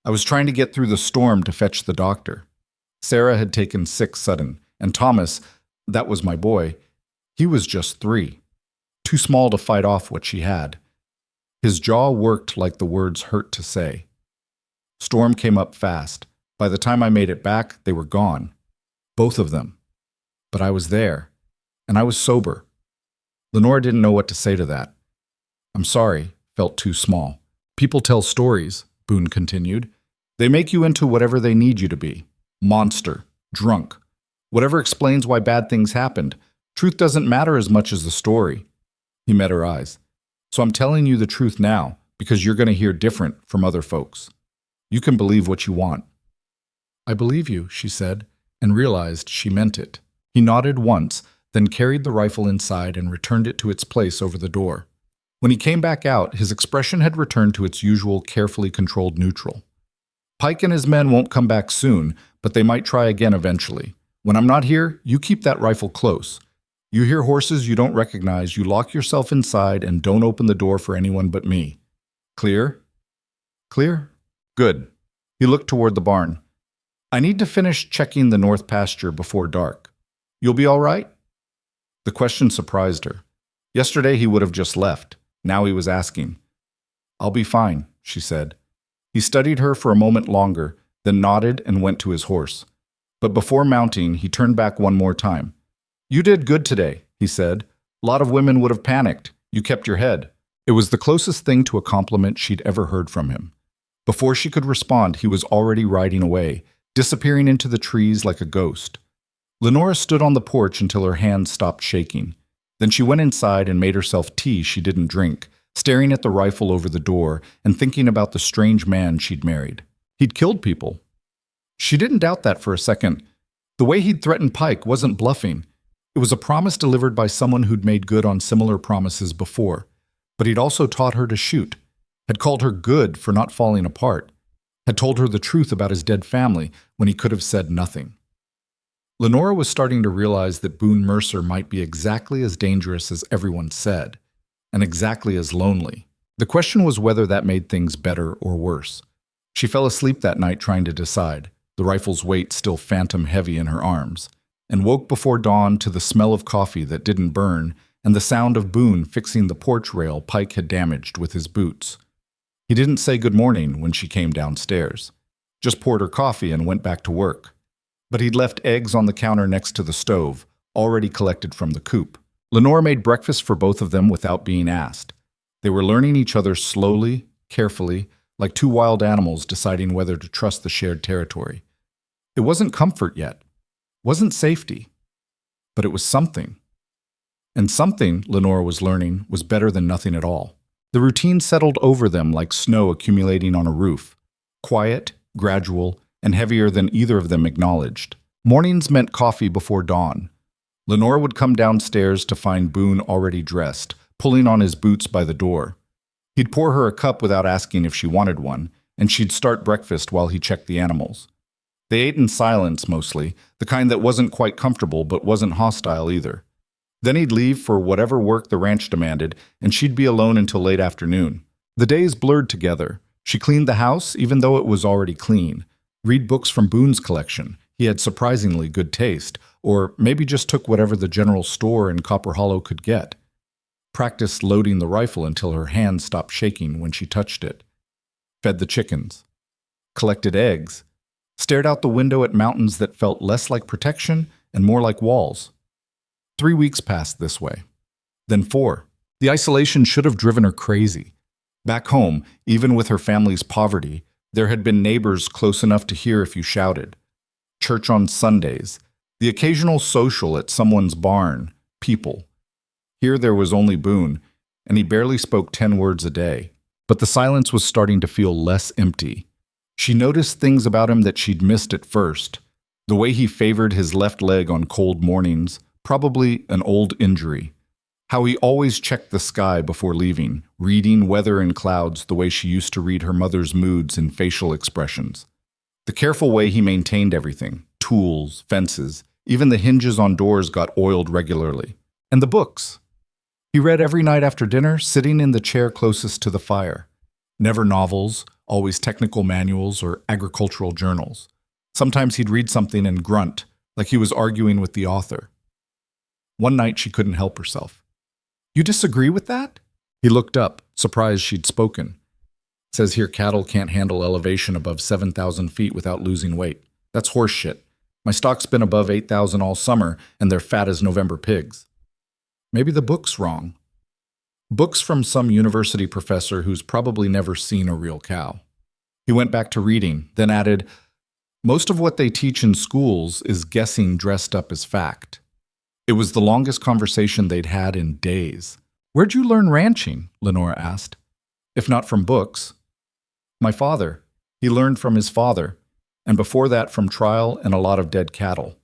I was trying to get through the storm to fetch the doctor. Sarah had taken sick sudden, and Thomas, that was my boy, he was just 3. Too small to fight off what she had. His jaw worked like the words hurt to say. Storm came up fast. By the time I made it back, they were gone. Both of them. But I was there, and I was sober. Lenora didn't know what to say to that. I'm sorry, felt too small. People tell stories, Boone continued. They make you into whatever they need you to be. Monster, drunk. Whatever explains why bad things happened. Truth doesn't matter as much as the story. He met her eyes. So I'm telling you the truth now because you're going to hear different from other folks. You can believe what you want." "I believe you," she said, and realized she meant it. He nodded once, then carried the rifle inside and returned it to its place over the door. When he came back out, his expression had returned to its usual carefully controlled neutral. "Pike and his men won't come back soon, but they might try again eventually. When I'm not here, you keep that rifle close. You hear horses you don't recognize, you lock yourself inside and don't open the door for anyone but me. Clear?" "Clear?" "Good." He looked toward the barn. "I need to finish checking the north pasture before dark. You'll be all right?" The question surprised her. Yesterday he would have just left. Now he was asking. "I'll be fine," she said. He studied her for a moment longer, then nodded and went to his horse. But before mounting, he turned back one more time. "You did good today," he said. "A lot of women would have panicked. You kept your head." It was the closest thing to a compliment she'd ever heard from him. Before she could respond, he was already riding away, disappearing into the trees like a ghost. Lenora stood on the porch until her hands stopped shaking. Then she went inside and made herself tea she didn't drink, staring at the rifle over the door and thinking about the strange man she'd married. He'd killed people. She didn't doubt that for a second. The way he'd threatened Pike wasn't bluffing. It was a promise delivered by someone who'd made good on similar promises before. But he'd also taught her to shoot, had called her good for not falling apart, had told her the truth about his dead family when he could have said nothing. Lenora was starting to realize that Boone Mercer might be exactly as dangerous as everyone said, and exactly as lonely. The question was whether that made things better or worse. She fell asleep that night trying to decide, the rifle's weight still phantom heavy in her arms, and woke before dawn to the smell of coffee that didn't burn and the sound of Boone fixing the porch rail Pike had damaged with his boots. He didn't say good morning when she came downstairs, just poured her coffee and went back to work. But he'd left eggs on the counter next to the stove, already collected from the coop. Lenora made breakfast for both of them without being asked. They were learning each other slowly, carefully, like two wild animals deciding whether to trust the shared territory. It wasn't comfort yet, wasn't safety, but it was something. And something, Lenora was learning, was better than nothing at all. The routine settled over them like snow accumulating on a roof, quiet, gradual, and heavier than either of them acknowledged. Mornings meant coffee before dawn. Lenora would come downstairs to find Boone already dressed, pulling on his boots by the door. He'd pour her a cup without asking if she wanted one, and she'd start breakfast while he checked the animals. They ate in silence mostly, the kind that wasn't quite comfortable but wasn't hostile either. Then he'd leave for whatever work the ranch demanded, and she'd be alone until late afternoon. The days blurred together. She cleaned the house, even though it was already clean. Read books from Boone's collection. He had surprisingly good taste, or maybe just took whatever the general store in Copper Hollow could get. Practiced loading the rifle until her hands stopped shaking when she touched it. Fed the chickens. Collected eggs. Stared out the window at mountains that felt less like protection and more like walls. 3 weeks passed this way. Then 4. The isolation should have driven her crazy. Back home, even with her family's poverty, there had been neighbors close enough to hear if you shouted. Church on Sundays. The occasional social at someone's barn. People. Here there was only Boone, and he barely spoke 10 words a day. But the silence was starting to feel less empty. She noticed things about him that she'd missed at first. The way he favored his left leg on cold mornings, probably an old injury. How he always checked the sky before leaving, reading weather and clouds the way she used to read her mother's moods and facial expressions. The careful way he maintained everything, tools, fences, even the hinges on doors got oiled regularly. And the books. He read every night after dinner, sitting in the chair closest to the fire. Never novels, always technical manuals or agricultural journals. Sometimes he'd read something and grunt, like he was arguing with the author. One night she couldn't help herself. "You disagree with that?" He looked up, surprised she'd spoken. "It says here cattle can't handle elevation above 7,000 feet without losing weight. That's horse shit. My stock's been above 8,000 all summer, and they're fat as November pigs." Maybe the book's wrong. Books from some university professor who's probably never seen a real cow. He went back to reading, then added, "Most of what they teach in schools is guessing dressed up as fact." It was the longest conversation they'd had in days. Where'd you learn ranching? Lenora asked. If not from books. My father. He learned from his father, and before that from trial and a lot of dead cattle.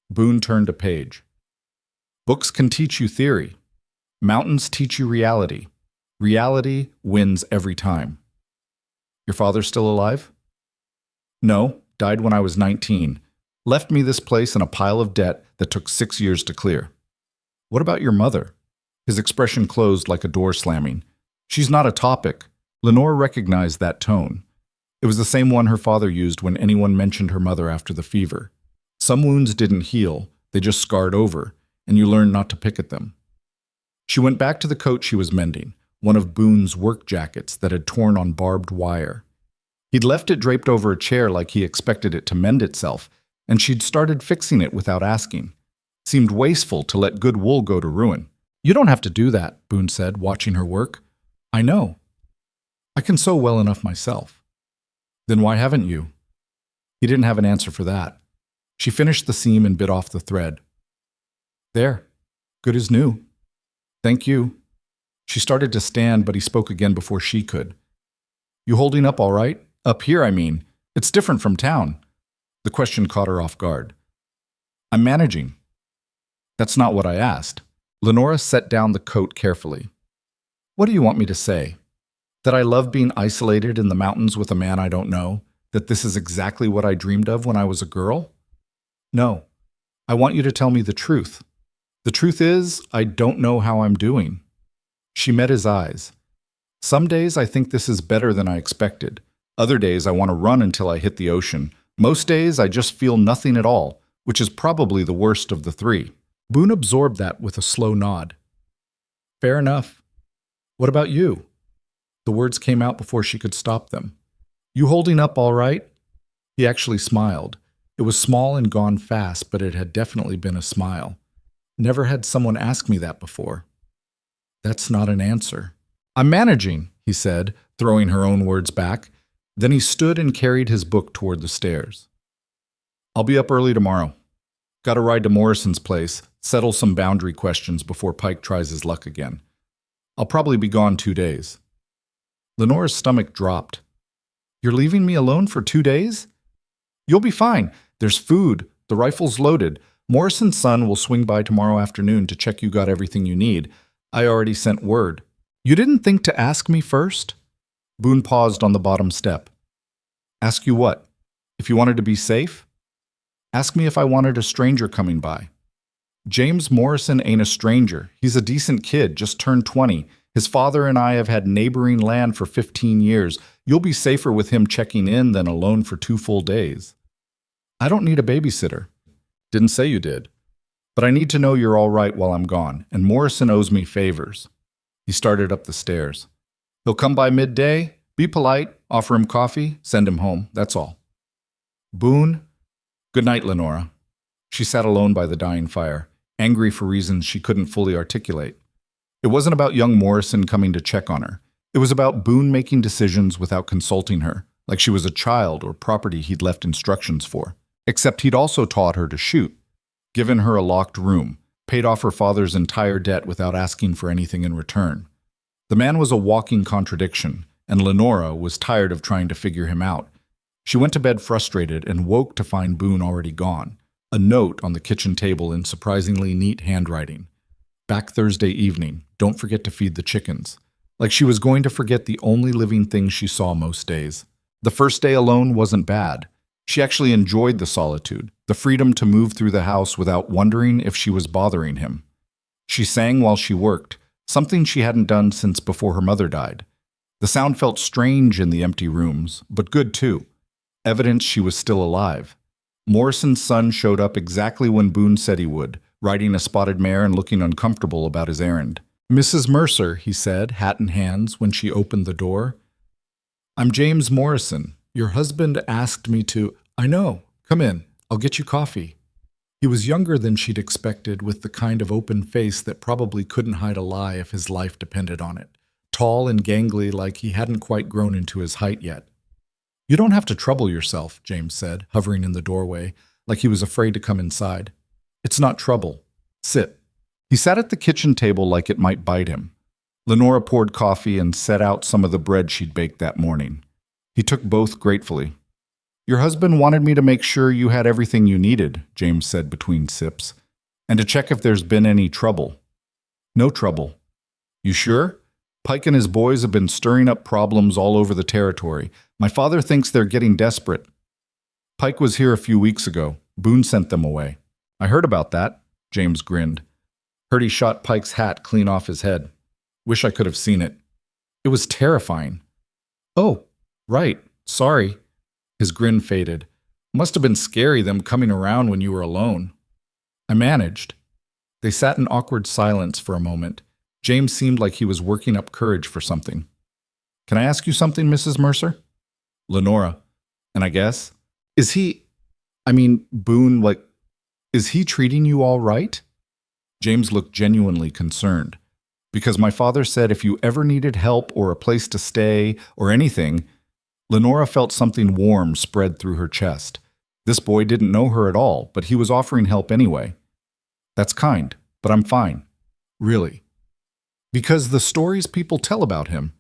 Boone turned a page. Books can teach you theory. Mountains teach you reality. Reality wins every time. Your father still alive? No, died when I was 19. Left me this place in a pile of debt that took 6 years to clear. What about your mother? His expression closed like a door slamming. She's not a topic. Lenora recognized that tone. It was the same one her father used when anyone mentioned her mother after the fever. Some wounds didn't heal, they just scarred over, and you learn not to pick at them. She went back to the coat she was mending, one of Boone's work jackets that had torn on barbed wire. He'd left it draped over a chair like he expected it to mend itself, and she'd started fixing it without asking. Seemed wasteful to let good wool go to ruin. You don't have to do that, Boone said, watching her work. I know. I can sew well enough myself. Then why haven't you? He didn't have an answer for that. She finished the seam and bit off the thread. There. Good as new. Thank you. She started to stand, but he spoke again before she could. You holding up all right? Up here, I mean. It's different from town. The question caught her off guard. I'm managing. That's not what I asked. Lenora set down the coat carefully. What do you want me to say? That I love being isolated in the mountains with a man I don't know? That this is exactly what I dreamed of when I was a girl? No. I want you to tell me the truth. The truth is, I don't know how I'm doing. She met his eyes. Some days I think this is better than I expected. Other days I want to run until I hit the ocean. Most days I just feel nothing at all, which is probably the worst of the three. Boone absorbed that with a slow nod. Fair enough. What about you? The words came out before she could stop them. You holding up all right? He actually smiled. It was small and gone fast, but it had definitely been a smile. Never had someone ask me that before. That's not an answer. I'm managing, he said, throwing her own words back. Then he stood and carried his book toward the stairs. I'll be up early tomorrow. Got to ride to Morrison's place, settle some boundary questions before Pike tries his luck again. I'll probably be gone 2 days. Lenora's stomach dropped. You're leaving me alone for 2 days? You'll be fine. There's food. The rifle's loaded. Morrison's son will swing by tomorrow afternoon to check you got everything you need. I already sent word. You didn't think to ask me first? Boone paused on the bottom step. Ask you what? If you wanted to be safe? Ask me if I wanted a stranger coming by. James Morrison ain't a stranger. He's a decent kid, just turned 20. His father and I have had neighboring land for 15 years. You'll be safer with him checking in than alone for 2 full days. I don't need a babysitter. Didn't say you did. But I need to know you're all right while I'm gone, and Morrison owes me favors. He started up the stairs. He'll come by midday, be polite, offer him coffee, send him home, that's all. Boone, good night, Lenora. She sat alone by the dying fire, angry for reasons she couldn't fully articulate. It wasn't about young Morrison coming to check on her. It was about Boone making decisions without consulting her, like she was a child or property he'd left instructions for. Except he'd also taught her to shoot, given her a locked room, paid off her father's entire debt without asking for anything in return. The man was a walking contradiction, and Lenora was tired of trying to figure him out. She went to bed frustrated and woke to find Boone already gone. A note on the kitchen table in surprisingly neat handwriting. Back Thursday evening, don't forget to feed the chickens. Like she was going to forget the only living thing she saw most days. The first day alone wasn't bad. She actually enjoyed the solitude, the freedom to move through the house without wondering if she was bothering him. She sang while she worked, something she hadn't done since before her mother died. The sound felt strange in the empty rooms, but good too. Evidence she was still alive. Morrison's son showed up exactly when Boone said he would, riding a spotted mare and looking uncomfortable about his errand. Mrs. Mercer, he said, hat in hands, when she opened the door. I'm James Morrison. Your husband asked me to... I know. Come in. I'll get you coffee. He was younger than she'd expected, with the kind of open face that probably couldn't hide a lie if his life depended on it. Tall and gangly, like he hadn't quite grown into his height yet. You don't have to trouble yourself, James said, hovering in the doorway, like he was afraid to come inside. It's not trouble. Sit. He sat at the kitchen table like it might bite him. Lenora poured coffee and set out some of the bread she'd baked that morning. He took both gratefully. "Your husband wanted me to make sure you had everything you needed," James said between sips, "and to check if there's been any trouble." "No trouble." "You sure? Pike and his boys have been stirring up problems all over the territory. My father thinks they're getting desperate." "Pike was here a few weeks ago. Boone sent them away." "I heard about that," James grinned. "Heard he shot Pike's hat clean off his head. Wish I could have seen it. It was terrifying." "Oh, right. Sorry." His grin faded. "Must have been scary, them coming around when you were alone." "I managed." They sat in awkward silence for a moment. James seemed like he was working up courage for something. "Can I ask you something, Mrs. Mercer?" "Lenora. And I guess? Is he, Boone, is he treating you all right?" James looked genuinely concerned. "Because my father said if you ever needed help or a place to stay or anything..." Lenora felt something warm spread through her chest. This boy didn't know her at all, but he was offering help anyway. "That's kind, but I'm fine." "Really?" "Because the stories people tell about him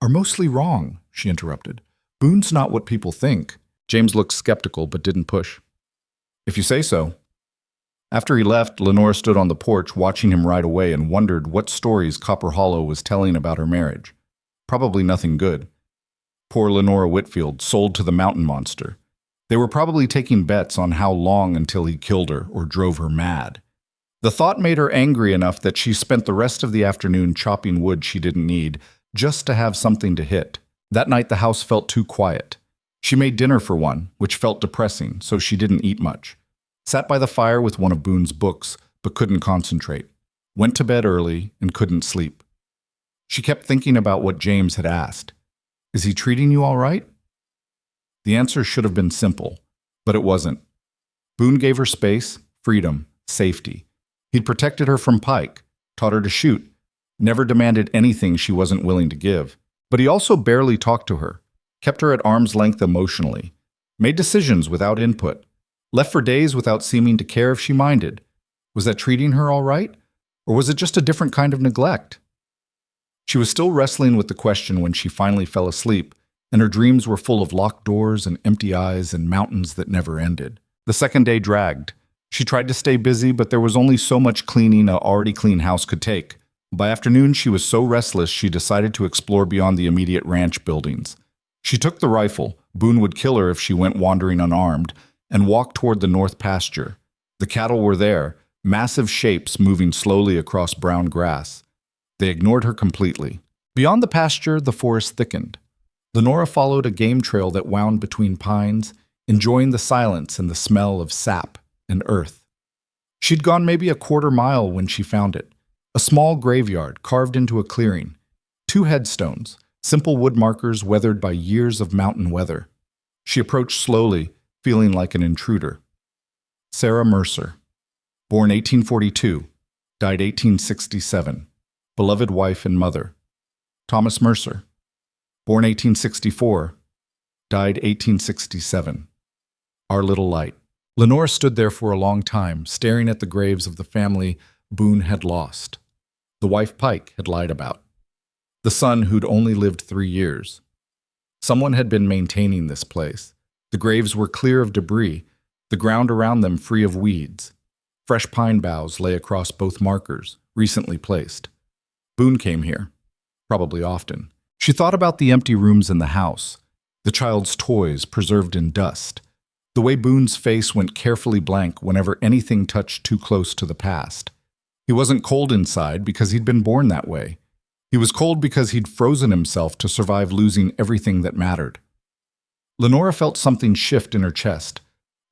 are mostly wrong," she interrupted. "Boone's not what people think." James looked skeptical but didn't push. "If you say so." After he left, Lenora stood on the porch watching him ride away and wondered what stories Copper Hollow was telling about her marriage. Probably nothing good. Poor Lenora Whitfield, sold to the mountain monster. They were probably taking bets on how long until he killed her or drove her mad. The thought made her angry enough that she spent the rest of the afternoon chopping wood she didn't need, just to have something to hit. That night the house felt too quiet. She made dinner for one, which felt depressing, so she didn't eat much. Sat by the fire with one of Boone's books, but couldn't concentrate. Went to bed early and couldn't sleep. She kept thinking about what James had asked. "Is he treating you all right?" The answer should have been simple, but it wasn't. Boone gave her space, freedom, safety. He'd protected her from Pike, taught her to shoot, never demanded anything she wasn't willing to give. But he also barely talked to her, kept her at arm's length emotionally, made decisions without input, left for days without seeming to care if she minded. Was that treating her all right? Or was it just a different kind of neglect? She was still wrestling with the question when she finally fell asleep, and her dreams were full of locked doors and empty eyes and mountains that never ended. The second day dragged. She tried to stay busy, but there was only so much cleaning an already clean house could take. By afternoon, she was so restless she decided to explore beyond the immediate ranch buildings. She took the rifle, Boone would kill her if she went wandering unarmed, and walked toward the north pasture. The cattle were there, massive shapes moving slowly across brown grass. They ignored her completely. Beyond the pasture, the forest thickened. Lenora followed a game trail that wound between pines, enjoying the silence and the smell of sap and earth. She'd gone maybe a quarter mile when she found it. A small graveyard carved into a clearing. 2 headstones, simple wood markers weathered by years of mountain weather. She approached slowly, feeling like an intruder. Sarah Mercer, born 1842, died 1867, beloved wife and mother. Thomas Mercer, born 1864, died 1867. Our little light. Lenora stood there for a long time, staring at the graves of the family Boone had lost. The wife Pike had lied about. The son who'd only lived 3 years. Someone had been maintaining this place. The graves were clear of debris, the ground around them free of weeds. Fresh pine boughs lay across both markers, recently placed. Boone came here, probably often. She thought about the empty rooms in the house, the child's toys preserved in dust, the way Boone's face went carefully blank whenever anything touched too close to the past. He wasn't cold inside because he'd been born that way. He was cold because he'd frozen himself to survive losing everything that mattered. Lenora felt something shift in her chest.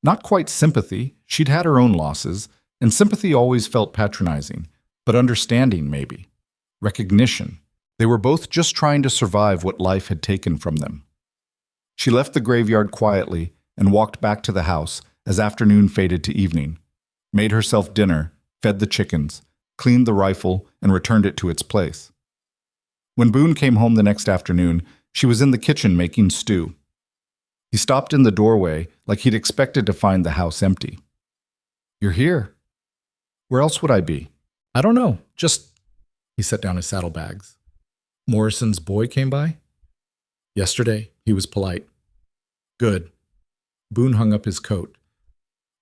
Not quite sympathy, she'd had her own losses, and sympathy always felt patronizing, but understanding maybe. Recognition. They were both just trying to survive what life had taken from them. She left the graveyard quietly and walked back to the house as afternoon faded to evening, made herself dinner, fed the chickens, cleaned the rifle, and returned it to its place. When Boone came home the next afternoon, she was in the kitchen making stew. He stopped in the doorway like he'd expected to find the house empty. "You're here. Where else would I be?" "I don't know, just..." He set down his saddlebags. Morrison's boy came by? Yesterday. He was polite. Good. Boone hung up his coat.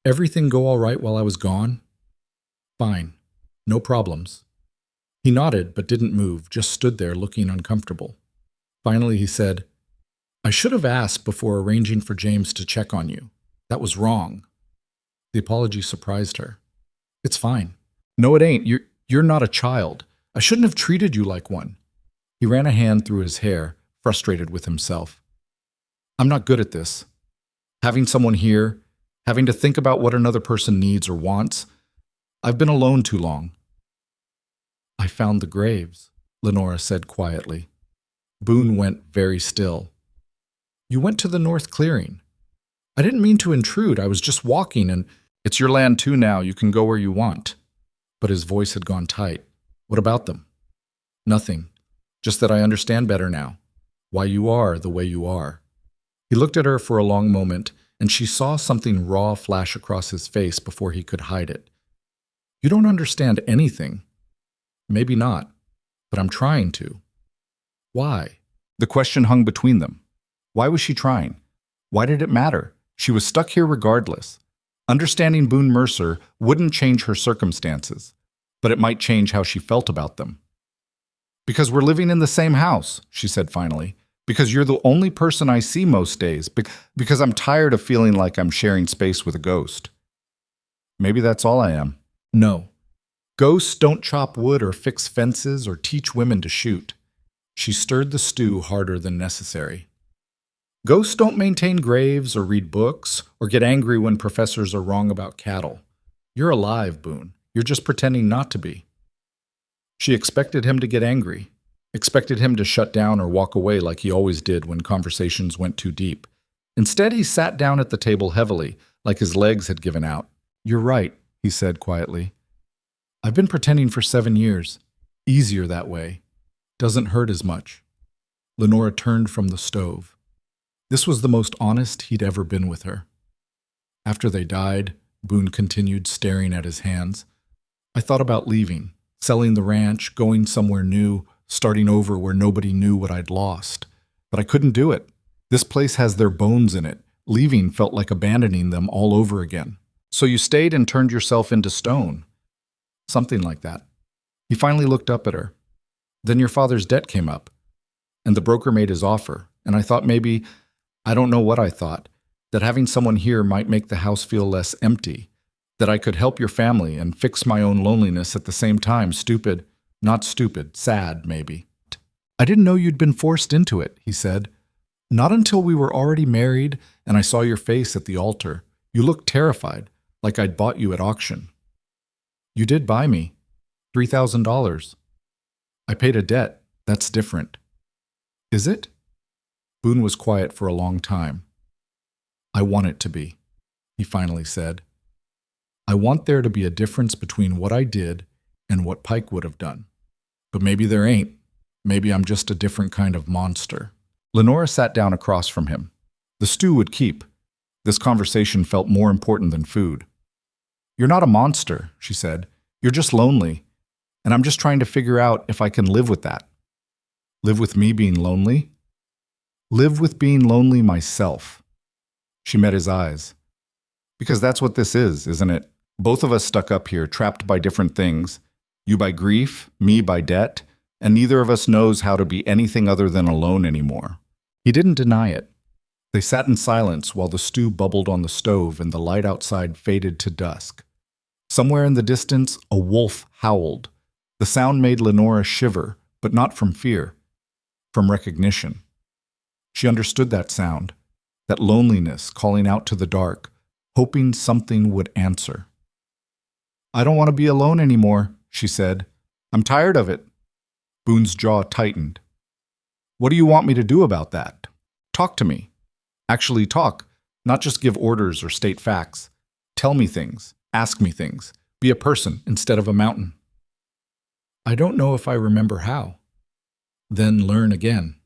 Everything go all right while I was gone? Fine. No problems. He nodded but didn't move, just stood there looking uncomfortable. Finally he said, I should have asked before arranging for James to check on you. That was wrong. The apology surprised her. It's fine. No, it ain't. You're not a child. I shouldn't have treated you like one. He ran a hand through his hair, frustrated with himself. I'm not good at this. Having someone here, having to think about what another person needs or wants. I've been alone too long. I found the graves, Lenora said quietly. Boone went very still. You went to the north clearing. I didn't mean to intrude. I was just walking and it's your land too now. You can go where you want. But his voice had gone tight. What about them? Nothing. Just that I understand better now. Why you are the way you are. He looked at her for a long moment, and she saw something raw flash across his face before he could hide it. You don't understand anything. Maybe not, but I'm trying to. Why? The question hung between them. Why was she trying? Why did it matter? She was stuck here regardless. Understanding Boone Mercer wouldn't change her circumstances, but it might change how she felt about them. Because we're living in the same house, she said finally. Because you're the only person I see most days. Because I'm tired of feeling like I'm sharing space with a ghost. Maybe that's all I am. No. Ghosts don't chop wood or fix fences or teach women to shoot. She stirred the stew harder than necessary. Ghosts don't maintain graves or read books or get angry when professors are wrong about cattle. You're alive, Boone. You're just pretending not to be. She expected him to get angry, expected him to shut down or walk away like he always did when conversations went too deep. Instead, he sat down at the table heavily, like his legs had given out. You're right, he said quietly. I've been pretending for 7 years. Easier that way. Doesn't hurt as much. Lenora turned from the stove. This was the most honest he'd ever been with her. After they died, Boone continued staring at his hands. I thought about leaving, selling the ranch, going somewhere new, starting over where nobody knew what I'd lost. But I couldn't do it. This place has their bones in it. Leaving felt like abandoning them all over again. So you stayed and turned yourself into stone. Something like that. He finally looked up at her. Then your father's debt came up, and the broker made his offer, and I thought maybe, I don't know what I thought, that having someone here might make the house feel less empty, that I could help your family and fix my own loneliness at the same time. Not stupid, sad maybe. I didn't know you'd been forced into it, he said. Not until we were already married and I saw your face at the altar. You looked terrified, like I'd bought you at auction. You did buy me. $3,000. I paid a debt. That's different. Is it? Boone was quiet for a long time. I want it to be, he finally said. I want there to be a difference between what I did and what Pike would have done. But maybe there ain't. Maybe I'm just a different kind of monster. Lenora sat down across from him. The stew would keep. This conversation felt more important than food. You're not a monster, she said. You're just lonely. And I'm just trying to figure out if I can live with that. Live with me being lonely? Live with being lonely myself. She met his eyes. Because that's what this is, isn't it? Both of us stuck up here, trapped by different things. You by grief, me by debt, and neither of us knows how to be anything other than alone anymore. He didn't deny it. They sat in silence while the stew bubbled on the stove and the light outside faded to dusk. Somewhere in the distance, a wolf howled. The sound made Lenora shiver, but not from fear, from recognition. She understood that sound, that loneliness calling out to the dark, hoping something would answer. I don't want to be alone anymore, she said. I'm tired of it. Boone's jaw tightened. What do you want me to do about that? Talk to me. Actually talk, not just give orders or state facts. Tell me things, ask me things. Be a person instead of a mountain. I don't know if I remember how. Then learn again.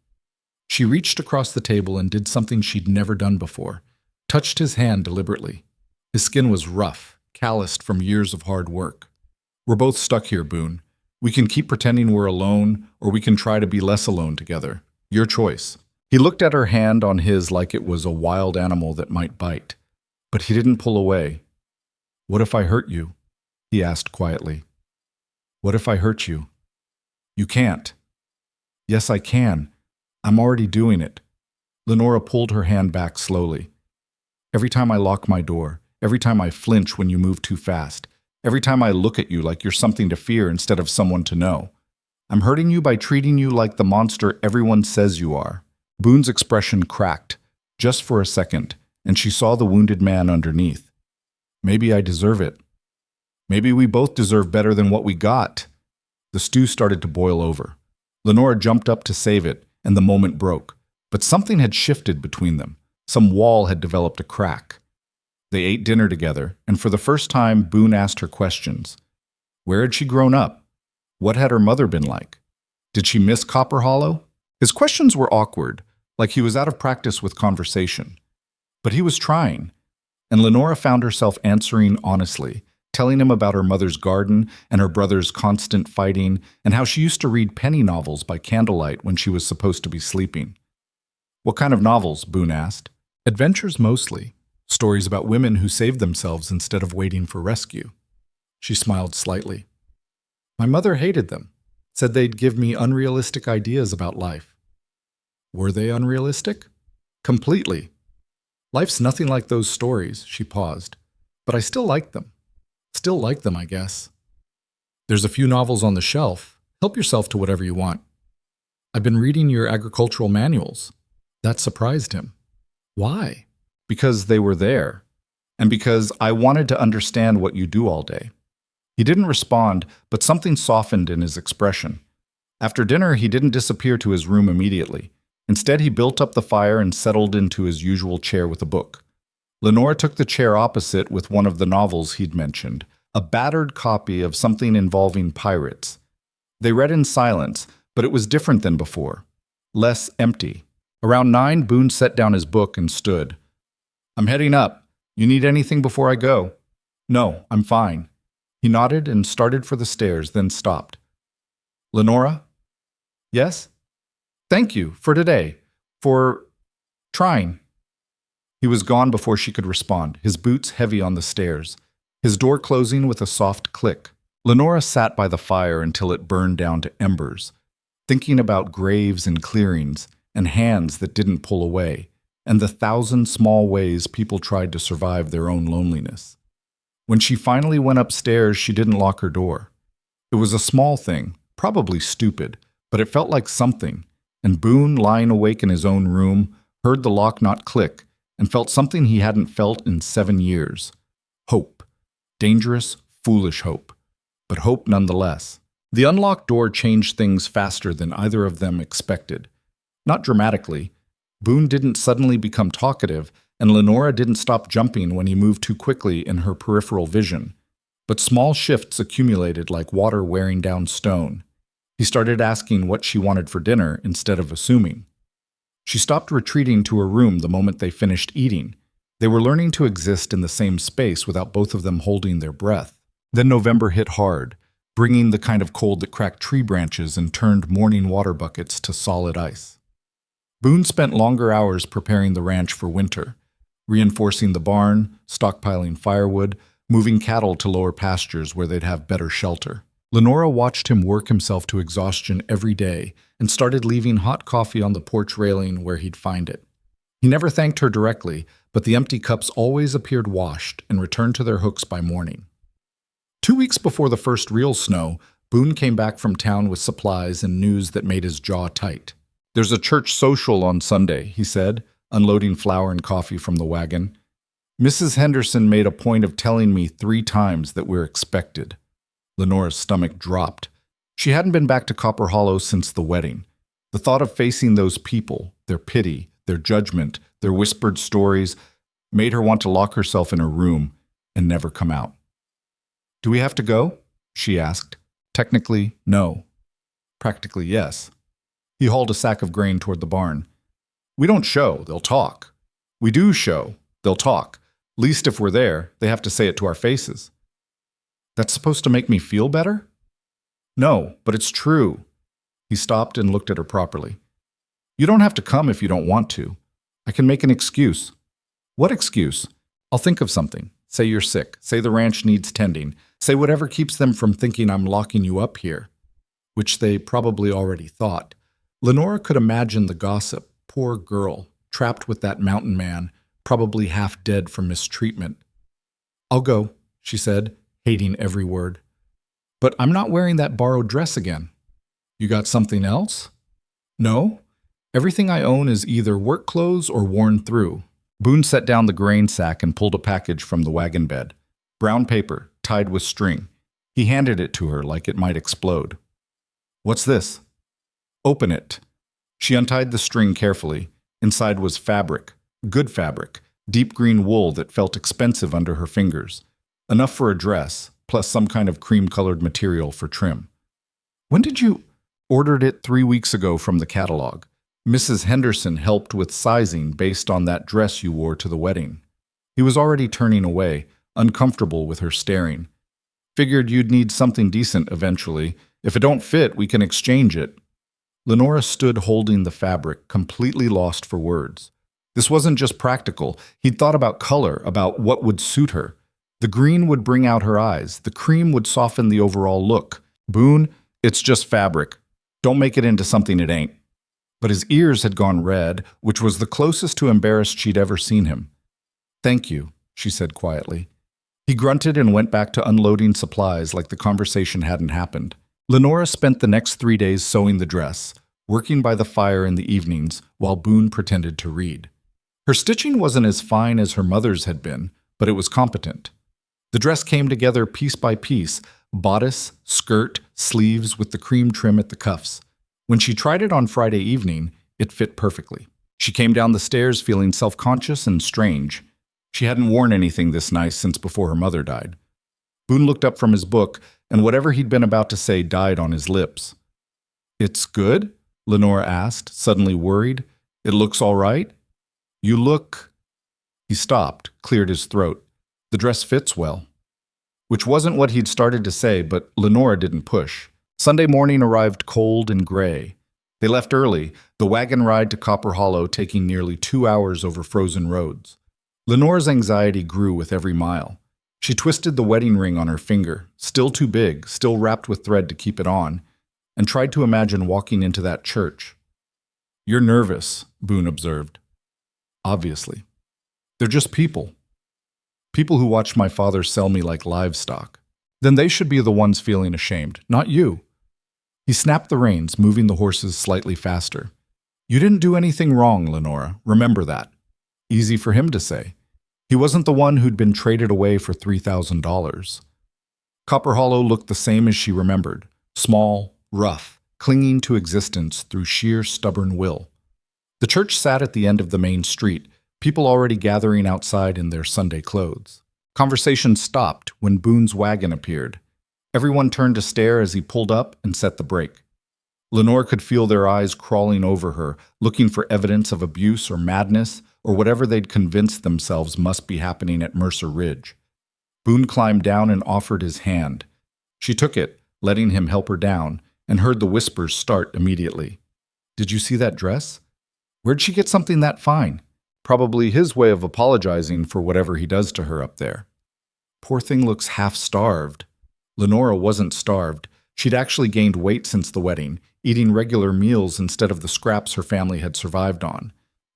She reached across the table and did something she'd never done before. Touched his hand deliberately. His skin was rough, calloused from years of hard work. We're both stuck here, Boone. We can keep pretending we're alone, or we can try to be less alone together. Your choice. He looked at her hand on his like it was a wild animal that might bite. But he didn't pull away. What if I hurt you? He asked quietly. What if I hurt you? You can't. Yes, I can. I'm already doing it. Lenora pulled her hand back slowly. Every time I lock my door, every time I flinch when you move too fast, every time I look at you like you're something to fear instead of someone to know, I'm hurting you by treating you like the monster everyone says you are. Boone's expression cracked, just for a second, and she saw the wounded man underneath. Maybe I deserve it. Maybe we both deserve better than what we got. The stew started to boil over. Lenora jumped up to save it, and the moment broke. But something had shifted between them. Some wall had developed a crack. They ate dinner together, and for the first time, Boone asked her questions. Where had she grown up? What had her mother been like? Did she miss Copper Hollow? His questions were awkward, like he was out of practice with conversation. But he was trying, and Lenora found herself answering honestly, telling him about her mother's garden and her brother's constant fighting, and how she used to read penny novels by candlelight when she was supposed to be sleeping. What kind of novels? Boone asked. Adventures mostly. Stories about women who saved themselves instead of waiting for rescue. She smiled slightly. My mother hated them, said they'd give me unrealistic ideas about life. Were they unrealistic? Completely. Life's nothing like those stories, she paused. But I still like them. Still like them, I guess. There's a few novels on the shelf. Help yourself to whatever you want. I've been reading your agricultural manuals. That surprised him. Why? Because they were there, and because I wanted to understand what you do all day. He didn't respond, but something softened in his expression. After dinner, he didn't disappear to his room immediately. Instead, he built up the fire and settled into his usual chair with a book. Lenora took the chair opposite with one of the novels he'd mentioned, a battered copy of something involving pirates. They read in silence, but it was different than before, less empty. Around 9, Boone set down his book and stood. I'm heading up. You need anything before I go? No, I'm fine. He nodded and started for the stairs, then stopped. Lenora? Yes? Thank you for today, for trying. He was gone before she could respond, his boots heavy on the stairs, his door closing with a soft click. Lenora sat by the fire until it burned down to embers, thinking about graves and clearings, and hands that didn't pull away, and the 1,000 small ways people tried to survive their own loneliness. When she finally went upstairs, she didn't lock her door. It was a small thing, probably stupid, but it felt like something, and Boone, lying awake in his own room, heard the lock not click and felt something he hadn't felt in 7 years. Hope. Dangerous, foolish hope, but hope nonetheless. The unlocked door changed things faster than either of them expected. Not dramatically. Boone didn't suddenly become talkative, and Lenora didn't stop jumping when he moved too quickly in her peripheral vision. But small shifts accumulated like water wearing down stone. He started asking what she wanted for dinner instead of assuming. She stopped retreating to her room the moment they finished eating. They were learning to exist in the same space without both of them holding their breath. Then November hit hard, bringing the kind of cold that cracked tree branches and turned morning water buckets to solid ice. Boone spent longer hours preparing the ranch for winter, reinforcing the barn, stockpiling firewood, moving cattle to lower pastures where they'd have better shelter. Lenora watched him work himself to exhaustion every day and started leaving hot coffee on the porch railing where he'd find it. He never thanked her directly, but the empty cups always appeared washed and returned to their hooks by morning. 2 weeks before the first real snow, Boone came back from town with supplies and news that made his jaw tight. There's a church social on Sunday, he said, unloading flour and coffee from the wagon. Mrs. Henderson made a point of telling me 3 times that we're expected. Lenora's stomach dropped. She hadn't been back to Copper Hollow since the wedding. The thought of facing those people, their pity, their judgment, their whispered stories, made her want to lock herself in her room and never come out. Do we have to go? She asked. Technically, no. Practically, yes. He hauled a sack of grain toward the barn. We don't show, they'll talk. We do show, they'll talk. Least if we're there, they have to say it to our faces. That's supposed to make me feel better? No, but it's true. He stopped and looked at her properly. You don't have to come if you don't want to. I can make an excuse. What excuse? I'll think of something. Say you're sick. Say the ranch needs tending. Say whatever keeps them from thinking I'm locking you up here. Which they probably already thought. Lenora could imagine the gossip. Poor girl, trapped with that mountain man, probably half dead from mistreatment. I'll go, she said, hating every word. But I'm not wearing that borrowed dress again. You got something else? No. Everything I own is either work clothes or worn through. Boone set down the grain sack and pulled a package from the wagon bed. Brown paper, tied with string. He handed it to her like it might explode. What's this? Open it. She untied the string carefully. Inside was fabric, good fabric, deep green wool that felt expensive under her fingers. Enough for a dress, plus some kind of cream-colored material for trim. When did you... Ordered it 3 weeks ago from the catalog. Mrs. Henderson helped with sizing based on that dress you wore to the wedding. He was already turning away, uncomfortable with her staring. Figured you'd need something decent eventually. If it don't fit, we can exchange it. Lenora stood holding the fabric, completely lost for words. This wasn't just practical. He'd thought about color, about what would suit her. The green would bring out her eyes. The cream would soften the overall look. Boone, it's just fabric. Don't make it into something it ain't. But his ears had gone red, which was the closest to embarrassed she'd ever seen him. Thank you, she said quietly. He grunted and went back to unloading supplies like the conversation hadn't happened. Lenora spent the next 3 days sewing the dress, working by the fire in the evenings while Boone pretended to read. Her stitching wasn't as fine as her mother's had been, but it was competent. The dress came together piece by piece, bodice, skirt, sleeves with the cream trim at the cuffs. When she tried it on Friday evening, it fit perfectly. She came down the stairs feeling self-conscious and strange. She hadn't worn anything this nice since before her mother died. Boone looked up from his book, and whatever he'd been about to say died on his lips. It's good? Lenora asked, suddenly worried. It looks all right? You look... He stopped, cleared his throat. The dress fits well. Which wasn't what he'd started to say, but Lenora didn't push. Sunday morning arrived cold and gray. They left early, the wagon ride to Copper Hollow taking nearly 2 hours over frozen roads. Lenora's anxiety grew with every mile. She twisted the wedding ring on her finger, still too big, still wrapped with thread to keep it on, and tried to imagine walking into that church. You're nervous, Boone observed. Obviously. They're just people. People who watched my father sell me like livestock. Then they should be the ones feeling ashamed, not you. He snapped the reins, moving the horses slightly faster. You didn't do anything wrong, Lenora. Remember that. Easy for him to say. He wasn't the one who'd been traded away for $3,000. Copper Hollow looked the same as she remembered. Small, rough, clinging to existence through sheer stubborn will. The church sat at the end of the main street, people already gathering outside in their Sunday clothes. Conversation stopped when Boone's wagon appeared. Everyone turned to stare as he pulled up and set the brake. Lenore could feel their eyes crawling over her, looking for evidence of abuse or madness or whatever they'd convinced themselves must be happening at Mercer Ridge. Boone climbed down and offered his hand. She took it, letting him help her down, and heard the whispers start immediately. Did you see that dress? Where'd she get something that fine? Probably his way of apologizing for whatever he does to her up there. Poor thing looks half-starved. Lenora wasn't starved. She'd actually gained weight since the wedding, eating regular meals instead of the scraps her family had survived on.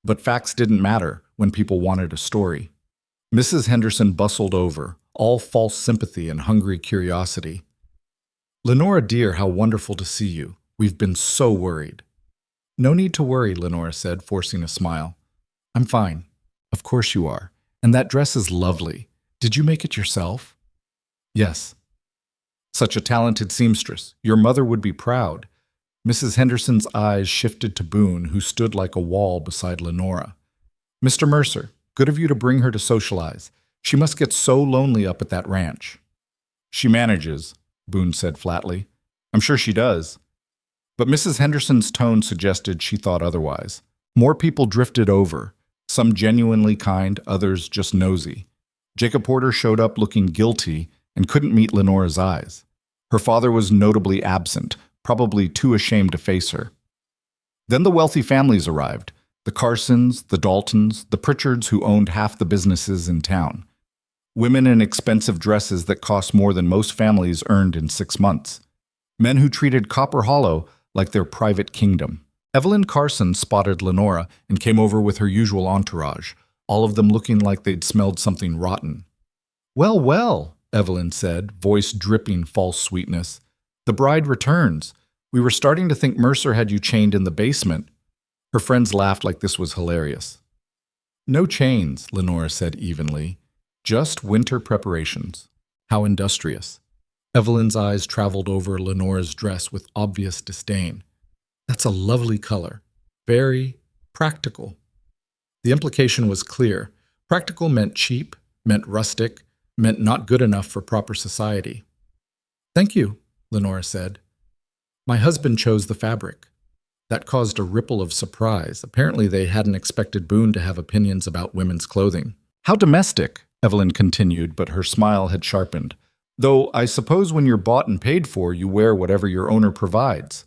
But facts didn't matter when people wanted a story. Mrs. Henderson bustled over, all false sympathy and hungry curiosity. Lenora dear, how wonderful to see you. We've been so worried. No need to worry, Lenora said, forcing a smile. I'm fine. Of course you are. And that dress is lovely. Did you make it yourself? Yes. Such a talented seamstress. Your mother would be proud. Mrs. Henderson's eyes shifted to Boone, who stood like a wall beside Lenora. Mr. Mercer, good of you to bring her to socialize. She must get so lonely up at that ranch. She manages, Boone said flatly. I'm sure she does. But Mrs. Henderson's tone suggested she thought otherwise. More people drifted over, some genuinely kind, others just nosy. Jacob Porter showed up looking guilty and couldn't meet Lenora's eyes. Her father was notably absent, probably too ashamed to face her. Then the wealthy families arrived. The Carsons, the Daltons, the Pritchards who owned half the businesses in town. Women in expensive dresses that cost more than most families earned in 6 months. Men who treated Copper Hollow like their private kingdom. Evelyn Carson spotted Lenora and came over with her usual entourage, all of them looking like they'd smelled something rotten. "Well, well," Evelyn said, voice dripping false sweetness. "The bride returns. We were starting to think Mercer had you chained in the basement." Her friends laughed like this was hilarious. "No chains," Lenora said evenly. "Just winter preparations." How industrious. Evelyn's eyes traveled over Lenora's dress with obvious disdain. "That's a lovely color. Very practical." The implication was clear. Practical meant cheap, meant rustic, meant not good enough for proper society. "Thank you," Lenora said. "My husband chose the fabric." That caused a ripple of surprise. Apparently they hadn't expected Boone to have opinions about women's clothing. "How domestic," Evelyn continued, but her smile had sharpened. "Though I suppose when you're bought and paid for, you wear whatever your owner provides."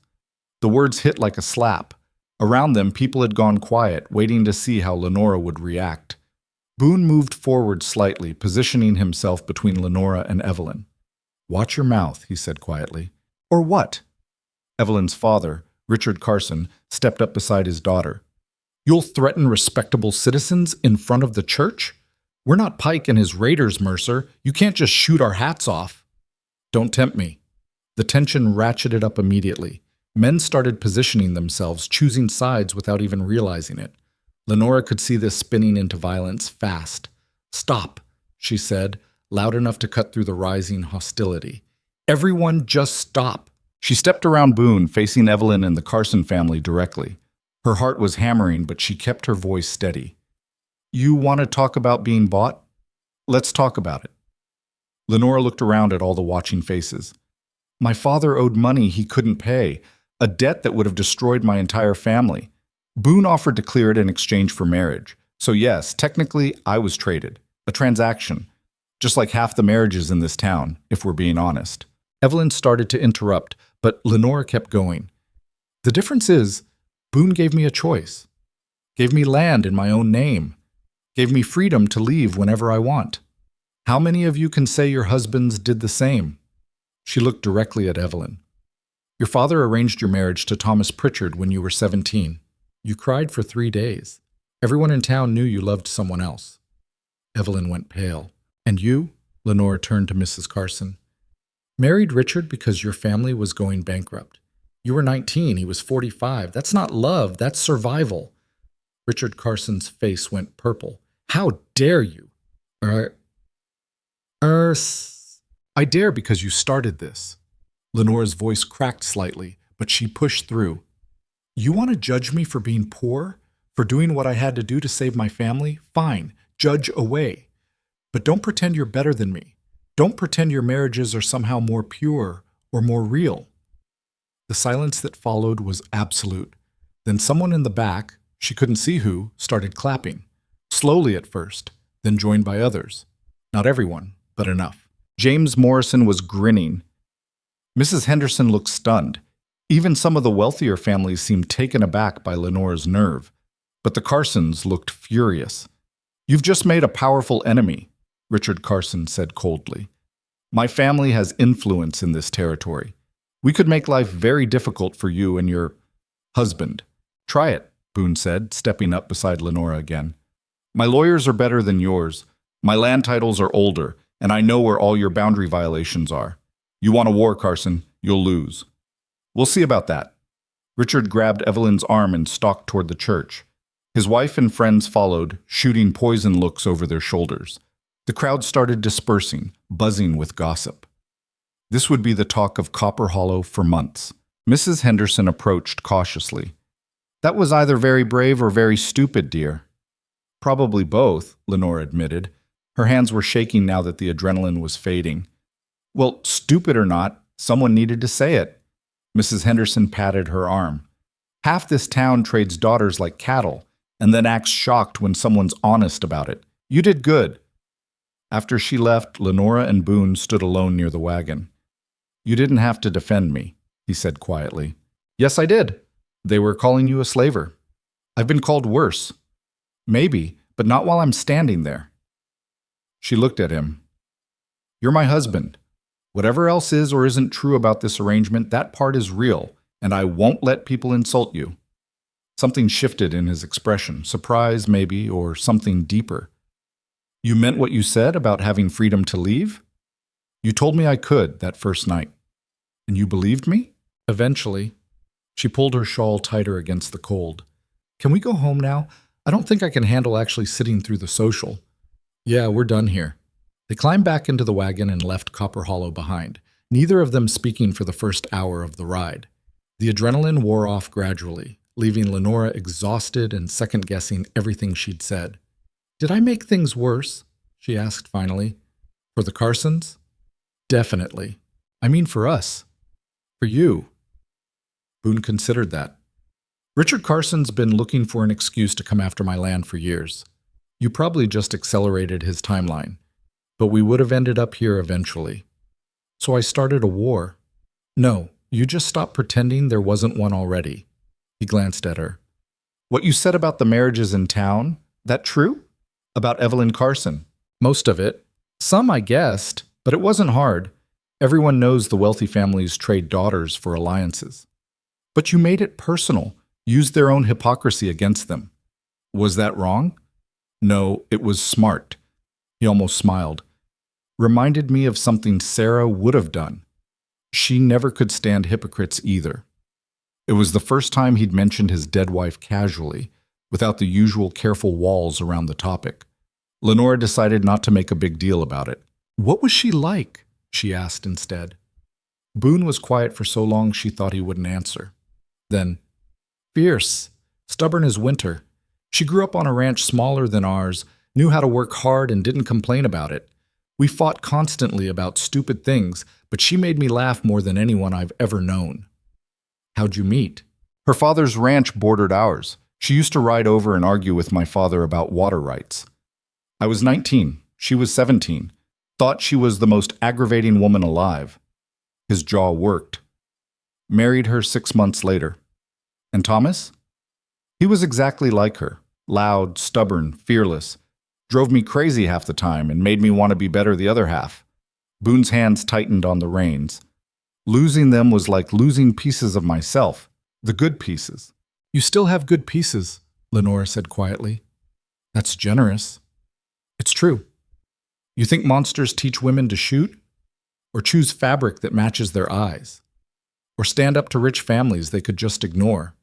The words hit like a slap. Around them, people had gone quiet, waiting to see how Lenora would react. Boone moved forward slightly, positioning himself between Lenora and Evelyn. "Watch your mouth," he said quietly. "Or what?" Evelyn's father, Richard Carson, stepped up beside his daughter. "You'll threaten respectable citizens in front of the church? We're not Pike and his raiders, Mercer. You can't just shoot our hats off." "Don't tempt me." The tension ratcheted up immediately. Men started positioning themselves, choosing sides without even realizing it. Lenora could see this spinning into violence fast. "Stop," she said, loud enough to cut through the rising hostility. "Everyone just stop." She stepped around Boone, facing Evelyn and the Carson family directly. Her heart was hammering, but she kept her voice steady. "You want to talk about being bought? Let's talk about it." Lenora looked around at all the watching faces. "My father owed money he couldn't pay, a debt that would have destroyed my entire family. Boone offered to clear it in exchange for marriage. So yes, technically, I was traded. A transaction. Just like half the marriages in this town, if we're being honest." Evelyn started to interrupt, but Lenora kept going. "The difference is, Boone gave me a choice. Gave me land in my own name. Gave me freedom to leave whenever I want. How many of you can say your husbands did the same?" She looked directly at Evelyn. "Your father arranged your marriage to Thomas Pritchard when you were 17. You cried for 3 days. Everyone in town knew you loved someone else." Evelyn went pale. "And you?" Lenora turned to Mrs. Carson. "Married Richard because your family was going bankrupt. You were 19, he was 45. That's not love, that's survival." Richard Carson's face went purple. "How dare you?" "I dare because you started this." Lenora's voice cracked slightly, but she pushed through. "You want to judge me for being poor? For doing what I had to do to save my family? Fine, judge away. But don't pretend you're better than me. Don't pretend your marriages are somehow more pure or more real." The silence that followed was absolute. Then someone in the back, she couldn't see who, started clapping. Slowly at first, then joined by others. Not everyone, but enough. James Morrison was grinning. Mrs. Henderson looked stunned. Even some of the wealthier families seemed taken aback by Lenora's nerve. But the Carsons looked furious. "You've just made a powerful enemy," Richard Carson said coldly. "My family has influence in this territory. We could make life very difficult for you and your husband." "Try it," Boone said, stepping up beside Lenora again. "My lawyers are better than yours. My land titles are older, and I know where all your boundary violations are. You want a war, Carson, you'll lose." "We'll see about that." Richard grabbed Evelyn's arm and stalked toward the church. His wife and friends followed, shooting poison looks over their shoulders. The crowd started dispersing, buzzing with gossip. This would be the talk of Copper Hollow for months. Mrs. Henderson approached cautiously. "That was either very brave or very stupid, dear." "Probably both," Lenora admitted. Her hands were shaking now that the adrenaline was fading. "Well, stupid or not, someone needed to say it." Mrs. Henderson patted her arm. "Half this town trades daughters like cattle, and then acts shocked when someone's honest about it. You did good." After she left, Lenora and Boone stood alone near the wagon. You didn't have to defend me, he said quietly. Yes, I did. They were calling you a slaver. I've been called worse. Maybe, but not while I'm standing there. She looked at him. You're my husband. Whatever else is or isn't true about this arrangement, that part is real, and I won't let people insult you. Something shifted in his expression, surprise maybe, or something deeper. You meant what you said about having freedom to leave? You told me I could that first night. And you believed me? Eventually. She pulled her shawl tighter against the cold. Can we go home now? I don't think I can handle actually sitting through the social. Yeah, we're done here. They climbed back into the wagon and left Copper Hollow behind, neither of them speaking for the first hour of the ride. The adrenaline wore off gradually, leaving Lenora exhausted and second-guessing everything she'd said. Did I make things worse? She asked finally. For the Carsons? Definitely. I mean for us. For you. Boone considered that. Richard Carson's been looking for an excuse to come after my land for years. You probably just accelerated his timeline. But we would have ended up here eventually. So I started a war. No, you just stopped pretending there wasn't one already. He glanced at her. What you said about the marriages in town, that true? About Evelyn Carson? Most of it. Some I guessed, but it wasn't hard. Everyone knows the wealthy families trade daughters for alliances. But you made it personal, used their own hypocrisy against them. Was that wrong? No, it was smart. He almost smiled. Reminded me of something Sarah would have done. She never could stand hypocrites either. It was the first time he'd mentioned his dead wife casually, without the usual careful walls around the topic. Lenora decided not to make a big deal about it. What was she like? She asked instead. Boone was quiet for so long she thought he wouldn't answer. Then, fierce, stubborn as winter. She grew up on a ranch smaller than ours, knew how to work hard and didn't complain about it. We fought constantly about stupid things, but she made me laugh more than anyone I've ever known. How'd you meet? Her father's ranch bordered ours. She used to ride over and argue with my father about water rights. I was 19. She was 17. Thought she was the most aggravating woman alive. His jaw worked. Married her 6 months later. And Thomas? He was exactly like her. Loud, stubborn, fearless. Drove me crazy half the time and made me want to be better the other half. Boone's hands tightened on the reins. Losing them was like losing pieces of myself, the good pieces. You still have good pieces, Lenora said quietly. That's generous. It's true. You think monsters teach women to shoot? Or choose fabric that matches their eyes? Or stand up to rich families they could just ignore?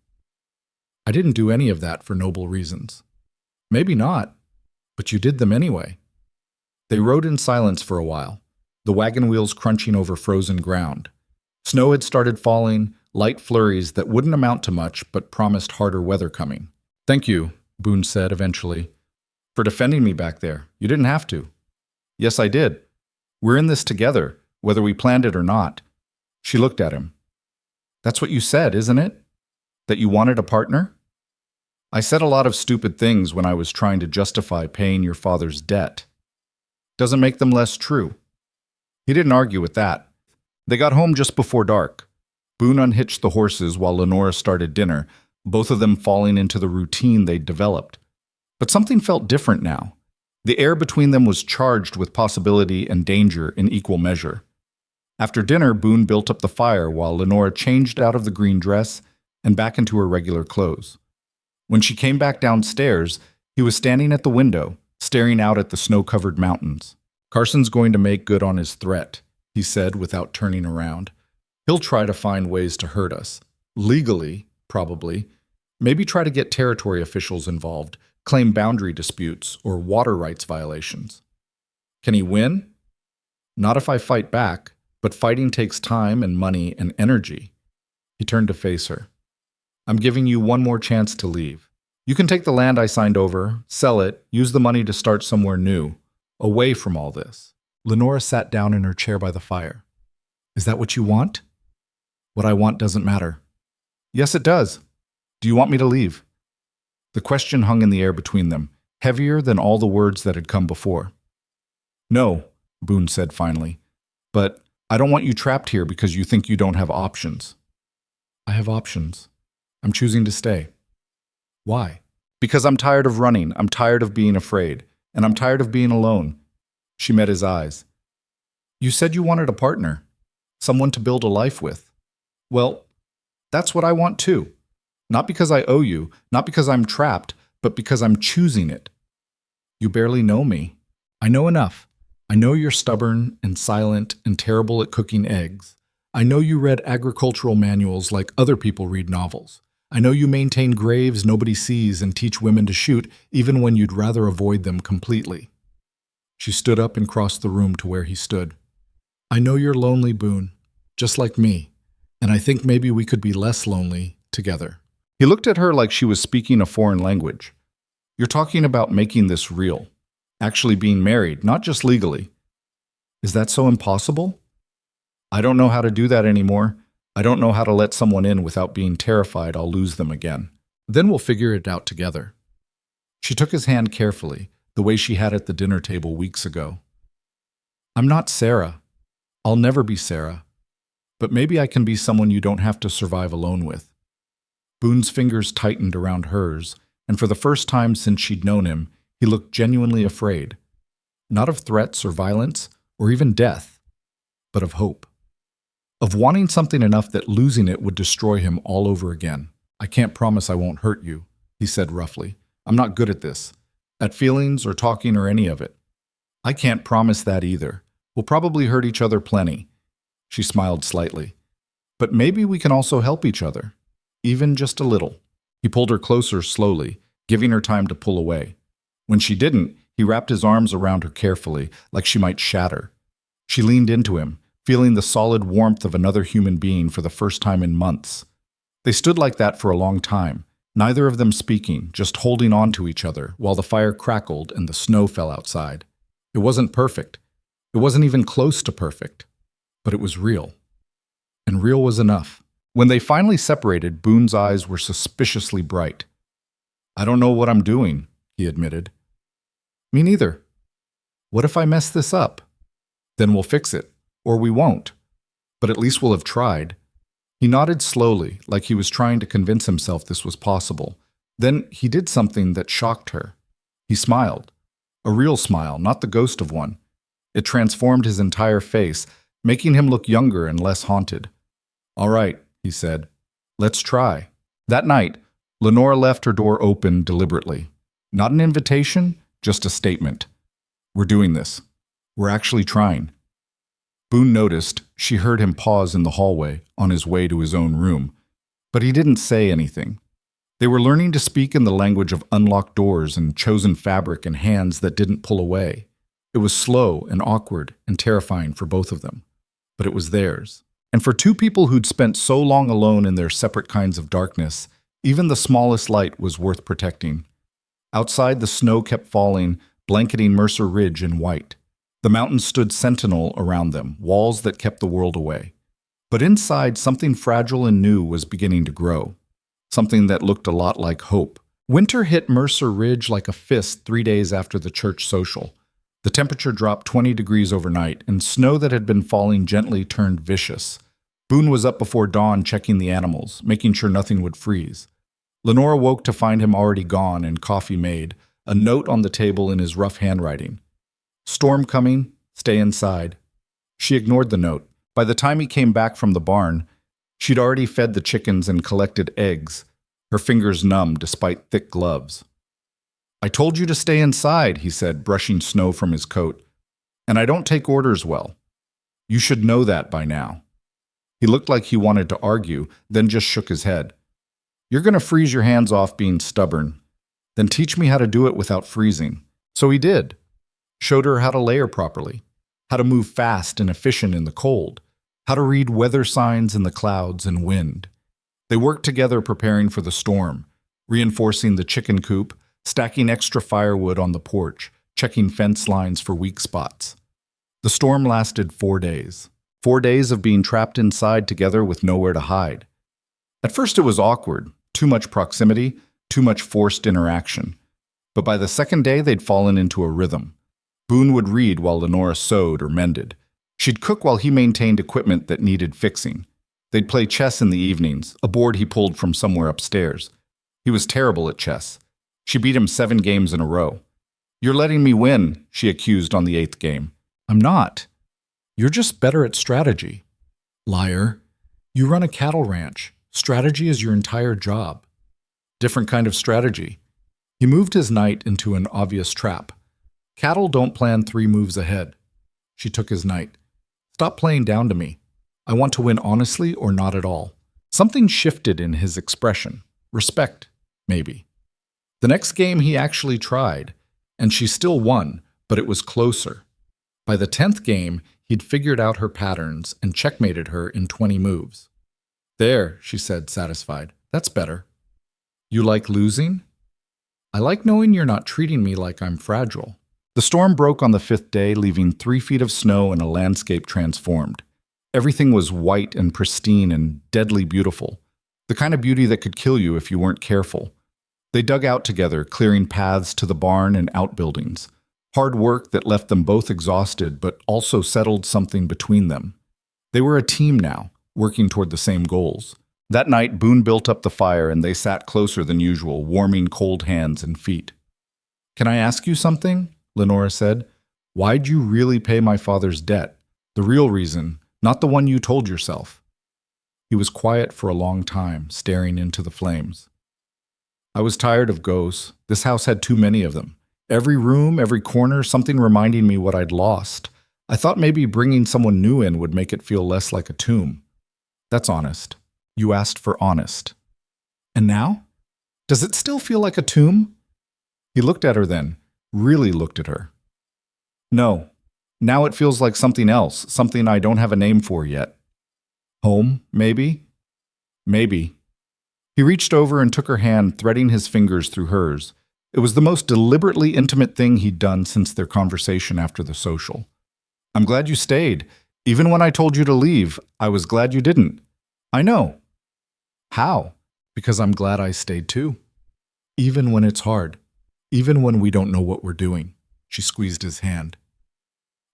I didn't do any of that for noble reasons. Maybe not. But you did them anyway. They rode in silence for a while, the wagon wheels crunching over frozen ground. Snow had started falling, light flurries that wouldn't amount to much but promised harder weather coming. Thank you, Boone said eventually, for defending me back there. You didn't have to. Yes, I did. We're in this together, whether we planned it or not. She looked at him. That's what you said, isn't it? That you wanted a partner? I said a lot of stupid things when I was trying to justify paying your father's debt. Doesn't make them less true. He didn't argue with that. They got home just before dark. Boone unhitched the horses while Lenora started dinner, both of them falling into the routine they'd developed. But something felt different now. The air between them was charged with possibility and danger in equal measure. After dinner, Boone built up the fire while Lenora changed out of the green dress and back into her regular clothes. When she came back downstairs, he was standing at the window, staring out at the snow-covered mountains. Carson's going to make good on his threat, he said without turning around. He'll try to find ways to hurt us. Legally, probably. Maybe try to get territory officials involved, claim boundary disputes or water rights violations. Can he win? Not if I fight back, but fighting takes time and money and energy. He turned to face her. I'm giving you one more chance to leave. You can take the land I signed over, sell it, use the money to start somewhere new, away from all this. Lenora sat down in her chair by the fire. Is that what you want? What I want doesn't matter. Yes, it does. Do you want me to leave? The question hung in the air between them, heavier than all the words that had come before. No, Boone said finally, but I don't want you trapped here because you think you don't have options. I have options. I'm choosing to stay. Why? Because I'm tired of running, I'm tired of being afraid, and I'm tired of being alone. She met his eyes. You said you wanted a partner, someone to build a life with. Well, that's what I want too. Not because I owe you, not because I'm trapped, but because I'm choosing it. You barely know me. I know enough. I know you're stubborn and silent and terrible at cooking eggs. I know you read agricultural manuals like other people read novels. I know you maintain graves nobody sees and teach women to shoot even when you'd rather avoid them completely. She stood up and crossed the room to where he stood. I know you're lonely, Boone, just like me, and I think maybe we could be less lonely together. He looked at her like she was speaking a foreign language. You're talking about making this real, actually being married, not just legally. Is that so impossible? I don't know how to do that anymore. I don't know how to let someone in without being terrified I'll lose them again. Then we'll figure it out together. She took his hand carefully, the way she had at the dinner table weeks ago. I'm not Sarah. I'll never be Sarah. But maybe I can be someone you don't have to survive alone with. Boone's fingers tightened around hers, and for the first time since she'd known him, he looked genuinely afraid. Not of threats or violence, or even death, but of hope. Of wanting something enough that losing it would destroy him all over again. I can't promise I won't hurt you, he said roughly. I'm not good at this. At feelings or talking or any of it. I can't promise that either. We'll probably hurt each other plenty. She smiled slightly. But maybe we can also help each other. Even just a little. He pulled her closer slowly, giving her time to pull away. When she didn't, he wrapped his arms around her carefully, like she might shatter. She leaned into him, feeling the solid warmth of another human being for the first time in months. They stood like that for a long time, neither of them speaking, just holding on to each other while the fire crackled and the snow fell outside. It wasn't perfect. It wasn't even close to perfect. But it was real. And real was enough. When they finally separated, Boone's eyes were suspiciously bright. I don't know what I'm doing, he admitted. Me neither. What if I mess this up? Then we'll fix it. Or we won't. But at least we'll have tried. He nodded slowly, like he was trying to convince himself this was possible. Then he did something that shocked her. He smiled. A real smile, not the ghost of one. It transformed his entire face, making him look younger and less haunted. All right, he said. Let's try. That night, Lenora left her door open deliberately. Not an invitation, just a statement. We're doing this. We're actually trying. Boone noticed she heard him pause in the hallway on his way to his own room, but he didn't say anything. They were learning to speak in the language of unlocked doors and chosen fabric and hands that didn't pull away. It was slow and awkward and terrifying for both of them, but it was theirs. And for two people who'd spent so long alone in their separate kinds of darkness, even the smallest light was worth protecting. Outside, the snow kept falling, blanketing Mercer Ridge in white. The mountains stood sentinel around them, walls that kept the world away. But inside, something fragile and new was beginning to grow. Something that looked a lot like hope. Winter hit Mercer Ridge like a fist 3 days after the church social. The temperature dropped 20 degrees overnight, and snow that had been falling gently turned vicious. Boone was up before dawn checking the animals, making sure nothing would freeze. Lenora woke to find him already gone and coffee made, a note on the table in his rough handwriting. Storm coming, stay inside. She ignored the note. By the time he came back from the barn, she'd already fed the chickens and collected eggs, her fingers numb despite thick gloves. I told you to stay inside, he said, brushing snow from his coat. And I don't take orders well. You should know that by now. He looked like he wanted to argue, then just shook his head. You're going to freeze your hands off being stubborn. Then teach me how to do it without freezing. So he did. Showed her how to layer properly, how to move fast and efficient in the cold, how to read weather signs in the clouds and wind. They worked together preparing for the storm, reinforcing the chicken coop, stacking extra firewood on the porch, checking fence lines for weak spots. The storm lasted 4 days. 4 days of being trapped inside together with nowhere to hide. At first it was awkward, too much proximity, too much forced interaction. But by the second day they'd fallen into a rhythm. Boone would read while Lenora sewed or mended. She'd cook while he maintained equipment that needed fixing. They'd play chess in the evenings, a board he pulled from somewhere upstairs. He was terrible at chess. She beat him 7 games in a row. "You're letting me win," she accused on the 8th game. "I'm not. You're just better at strategy." "Liar. You run a cattle ranch. Strategy is your entire job." "Different kind of strategy." He moved his knight into an obvious trap. "Cattle don't plan 3 moves ahead." She took his knight. "Stop playing down to me. I want to win honestly or not at all." Something shifted in his expression. Respect, maybe. The next game he actually tried, and she still won, but it was closer. By the 10th game, he'd figured out her patterns and checkmated her in 20 moves. "There," she said, satisfied. "That's better." "You like losing?" "I like knowing you're not treating me like I'm fragile." The storm broke on the 5th day, leaving 3 feet of snow and a landscape transformed. Everything was white and pristine and deadly beautiful. The kind of beauty that could kill you if you weren't careful. They dug out together, clearing paths to the barn and outbuildings. Hard work that left them both exhausted, but also settled something between them. They were a team now, working toward the same goals. That night, Boone built up the fire and they sat closer than usual, warming cold hands and feet. "Can I ask you something?" Lenora said. "Why'd you really pay my father's debt? The real reason, not the one you told yourself." He was quiet for a long time, staring into the flames. "I was tired of ghosts. This house had too many of them. Every room, every corner, something reminding me what I'd lost. I thought maybe bringing someone new in would make it feel less like a tomb." "That's honest. You asked for honest." "And now? Does it still feel like a tomb?" He looked at her then, really looked at her. "No. Now it feels like something else, something I don't have a name for yet. Home, maybe?" "Maybe." He reached over and took her hand, threading his fingers through hers. It was the most deliberately intimate thing he'd done since their conversation after the social. "I'm glad you stayed. Even when I told you to leave, I was glad you didn't." "I know." "How?" "Because I'm glad I stayed too. Even when it's hard. Even when we don't know what we're doing." She squeezed his hand.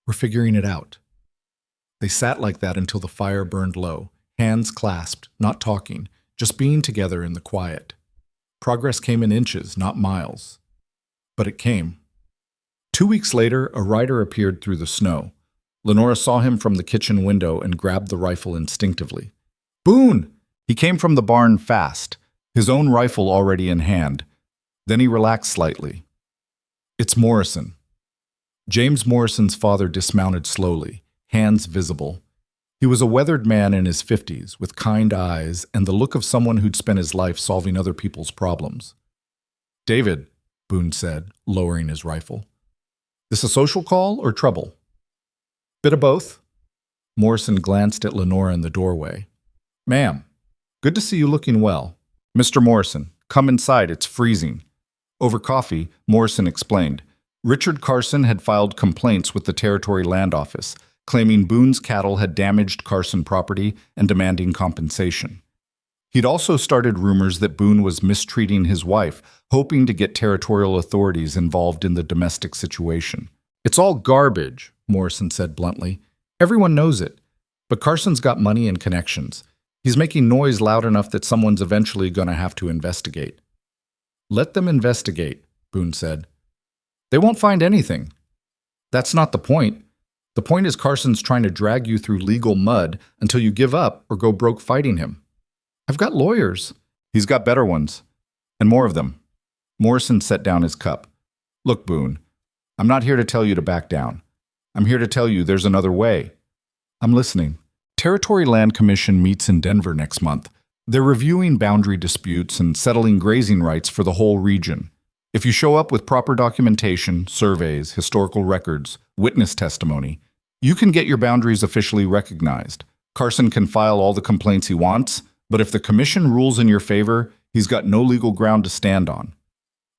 "We're figuring it out." They sat like that until the fire burned low, hands clasped, not talking, just being together in the quiet. Progress came in inches, not miles. But it came. 2 weeks later, a rider appeared through the snow. Lenora saw him from the kitchen window and grabbed the rifle instinctively. "Boone!" He came from the barn fast, his own rifle already in hand. Then he relaxed slightly. "It's Morrison." James Morrison's father dismounted slowly, hands visible. He was a weathered man in his 50s, with kind eyes and the look of someone who'd spent his life solving other people's problems. "David," Boone said, lowering his rifle. "This a social call or trouble?" "Bit of both." Morrison glanced at Lenora in the doorway. "Ma'am, good to see you looking well. Mr. Morrison, come inside, it's freezing." Over coffee, Morrison explained. Richard Carson had filed complaints with the Territory Land Office, claiming Boone's cattle had damaged Carson property and demanding compensation. He'd also started rumors that Boone was mistreating his wife, hoping to get territorial authorities involved in the domestic situation. "It's all garbage," Morrison said bluntly. "Everyone knows it. But Carson's got money and connections. He's making noise loud enough that someone's eventually going to have to investigate." "Let them investigate," Boone said. "They won't find anything." "That's not the point. The point is Carson's trying to drag you through legal mud until you give up or go broke fighting him." "I've got lawyers." "He's got better ones. And more of them." Morrison set down his cup. "Look, Boone, I'm not here to tell you to back down. I'm here to tell you there's another way." "I'm listening." Territory Land Commission meets in Denver next month. They're reviewing boundary disputes and settling grazing rights for the whole region. If you show up with proper documentation, surveys, historical records, witness testimony, you can get your boundaries officially recognized. Carson can file all the complaints he wants, but if the commission rules in your favor, he's got no legal ground to stand on.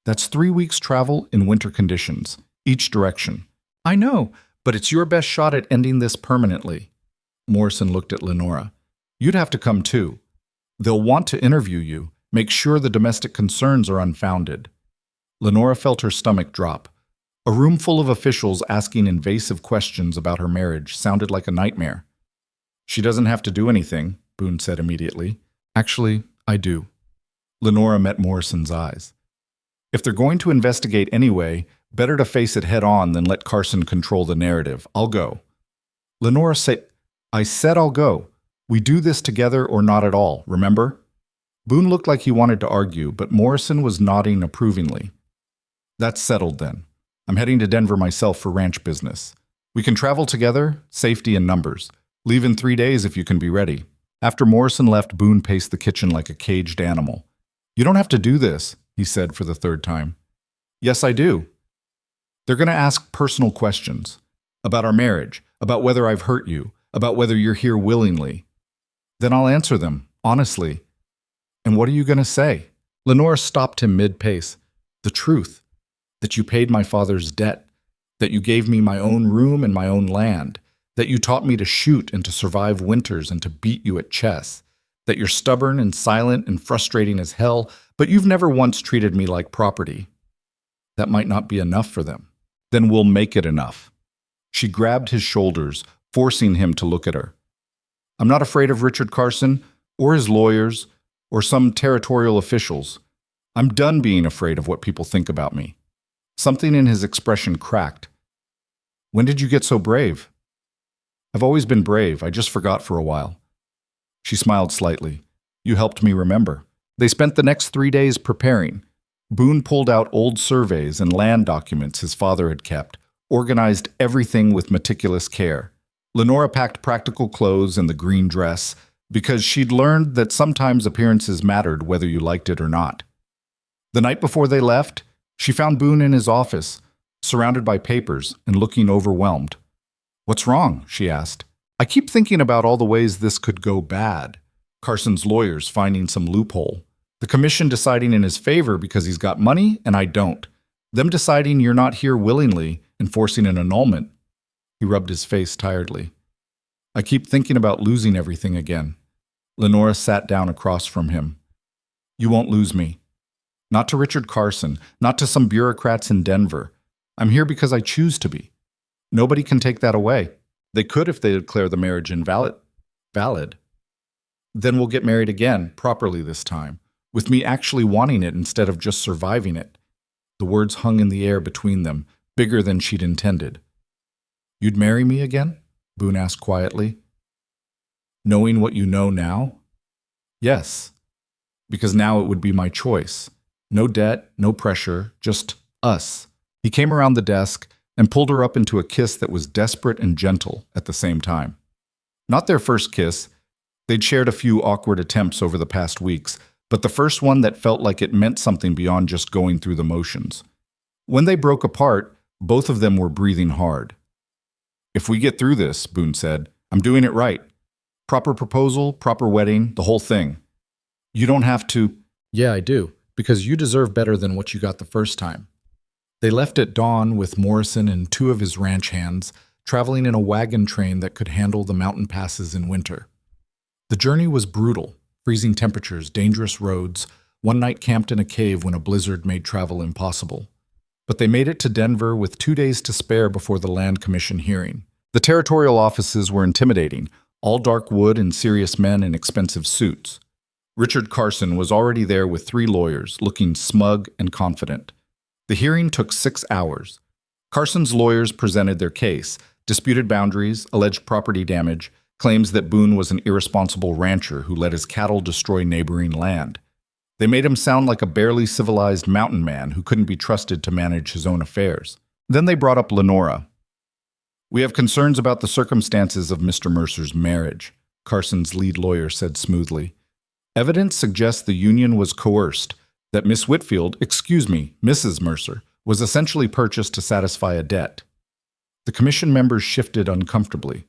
That's 3 weeks' travel in winter conditions, each direction. "I know, but it's your best shot at ending this permanently." Morrison looked at Lenora. "You'd have to come too. They'll want to interview you, make sure the domestic concerns are unfounded." Lenora felt her stomach drop. A room full of officials asking invasive questions about her marriage sounded like a nightmare. She doesn't have to do anything, Boone said immediately. Actually, I do. Lenora met Morrison's eyes. If they're going to investigate anyway, better to face it head on than let Carson control the narrative. I'll go. Lenora said, I said I'll go. We do this together or not at all, remember? Boone looked like he wanted to argue, but Morrison was nodding approvingly. That's settled then. I'm heading to Denver myself for ranch business. We can travel together, safety in numbers. Leave in 3 days if you can be ready. After Morrison left, Boone paced the kitchen like a caged animal. You don't have to do this, he said for the third time. Yes, I do. They're going to ask personal questions. About our marriage, about whether I've hurt you, about whether you're here willingly. Then I'll answer them, honestly. And what are you going to say? Lenora stopped him mid-pace. The truth. That you paid my father's debt. That you gave me my own room and my own land. That you taught me to shoot and to survive winters and to beat you at chess. That you're stubborn and silent and frustrating as hell, but you've never once treated me like property. That might not be enough for them. Then we'll make it enough. She grabbed his shoulders, forcing him to look at her. I'm not afraid of Richard Carson, or his lawyers, or some territorial officials. I'm done being afraid of what people think about me. Something in his expression cracked. When did you get so brave? I've always been brave, I just forgot for a while. She smiled slightly. You helped me remember. They spent the next 3 days preparing. Boone pulled out old surveys and land documents his father had kept, organized everything with meticulous care. Lenora packed practical clothes and the green dress because she'd learned that sometimes appearances mattered whether you liked it or not. The night before they left, she found Boone in his office, surrounded by papers and looking overwhelmed. What's wrong? She asked. I keep thinking about all the ways this could go bad. Carson's lawyers finding some loophole. The commission deciding in his favor because he's got money and I don't. Them deciding you're not here willingly and forcing an annulment. He rubbed his face tiredly. I keep thinking about losing everything again. Lenora sat down across from him. You won't lose me. Not to Richard Carson, not to some bureaucrats in Denver. I'm here because I choose to be. Nobody can take that away. They could if they declare the marriage invalid. Valid. Then we'll get married again, properly this time, with me actually wanting it instead of just surviving it. The words hung in the air between them, bigger than she'd intended. You'd marry me again? Boone asked quietly. Knowing what you know now? Yes, because now it would be my choice. No debt, no pressure, just us. He came around the desk and pulled her up into a kiss that was desperate and gentle at the same time. Not their first kiss. They'd shared a few awkward attempts over the past weeks, but the first one that felt like it meant something beyond just going through the motions. When they broke apart, both of them were breathing hard. If we get through this, Boone said, I'm doing it right. Proper proposal, proper wedding, the whole thing. You don't have to. Yeah, I do, because you deserve better than what you got the first time. They left at dawn with Morrison and 2 of his ranch hands, traveling in a wagon train that could handle the mountain passes in winter. The journey was brutal, freezing temperatures, dangerous roads. One night camped in a cave when a blizzard made travel impossible. But they made it to Denver with 2 days to spare before the Land Commission hearing. The territorial offices were intimidating, all dark wood and serious men in expensive suits. Richard Carson was already there with 3 lawyers, looking smug and confident. The hearing took 6 hours. Carson's lawyers presented their case, disputed boundaries, alleged property damage, claims that Boone was an irresponsible rancher who let his cattle destroy neighboring land. They made him sound like a barely civilized mountain man who couldn't be trusted to manage his own affairs. Then they brought up Lenora. We have concerns about the circumstances of Mr. Mercer's marriage, Carson's lead lawyer said smoothly. Evidence suggests the union was coerced, that Miss Mrs. Mercer, was essentially purchased to satisfy a debt. The commission members shifted uncomfortably.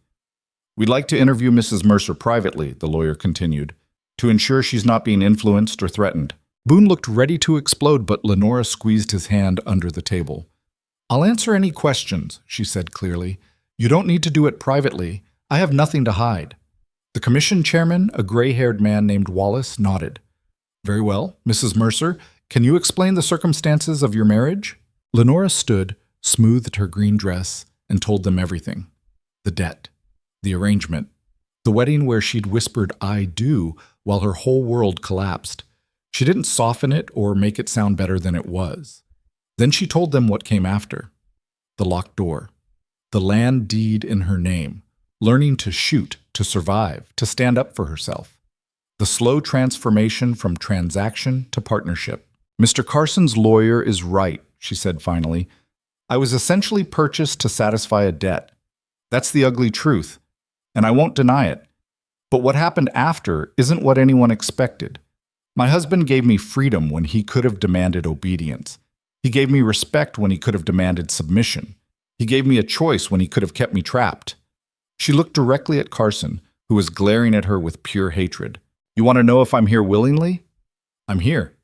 We'd like to interview Mrs. Mercer privately, the lawyer continued, to ensure she's not being influenced or threatened. Boone looked ready to explode, but Lenora squeezed his hand under the table. I'll answer any questions, she said clearly. You don't need to do it privately. I have nothing to hide. The commission chairman, a gray-haired man named Wallace, nodded. Very well, Mrs. Mercer, can you explain the circumstances of your marriage? Lenora stood, smoothed her green dress, and told them everything. The debt, the arrangement, the wedding where she'd whispered, "I do," while her whole world collapsed. She didn't soften it or make it sound better than it was. Then she told them what came after. The locked door, the land deed in her name, learning to shoot, to survive, to stand up for herself. The slow transformation from transaction to partnership. "Mr. Carson's lawyer is right," she said finally. "I was essentially purchased to satisfy a debt. That's the ugly truth, and I won't deny it. But what happened after isn't what anyone expected. My husband gave me freedom when he could have demanded obedience. He gave me respect when he could have demanded submission. He gave me a choice when he could have kept me trapped." She looked directly at Carson, who was glaring at her with pure hatred. "You want to know if I'm here willingly? I'm here.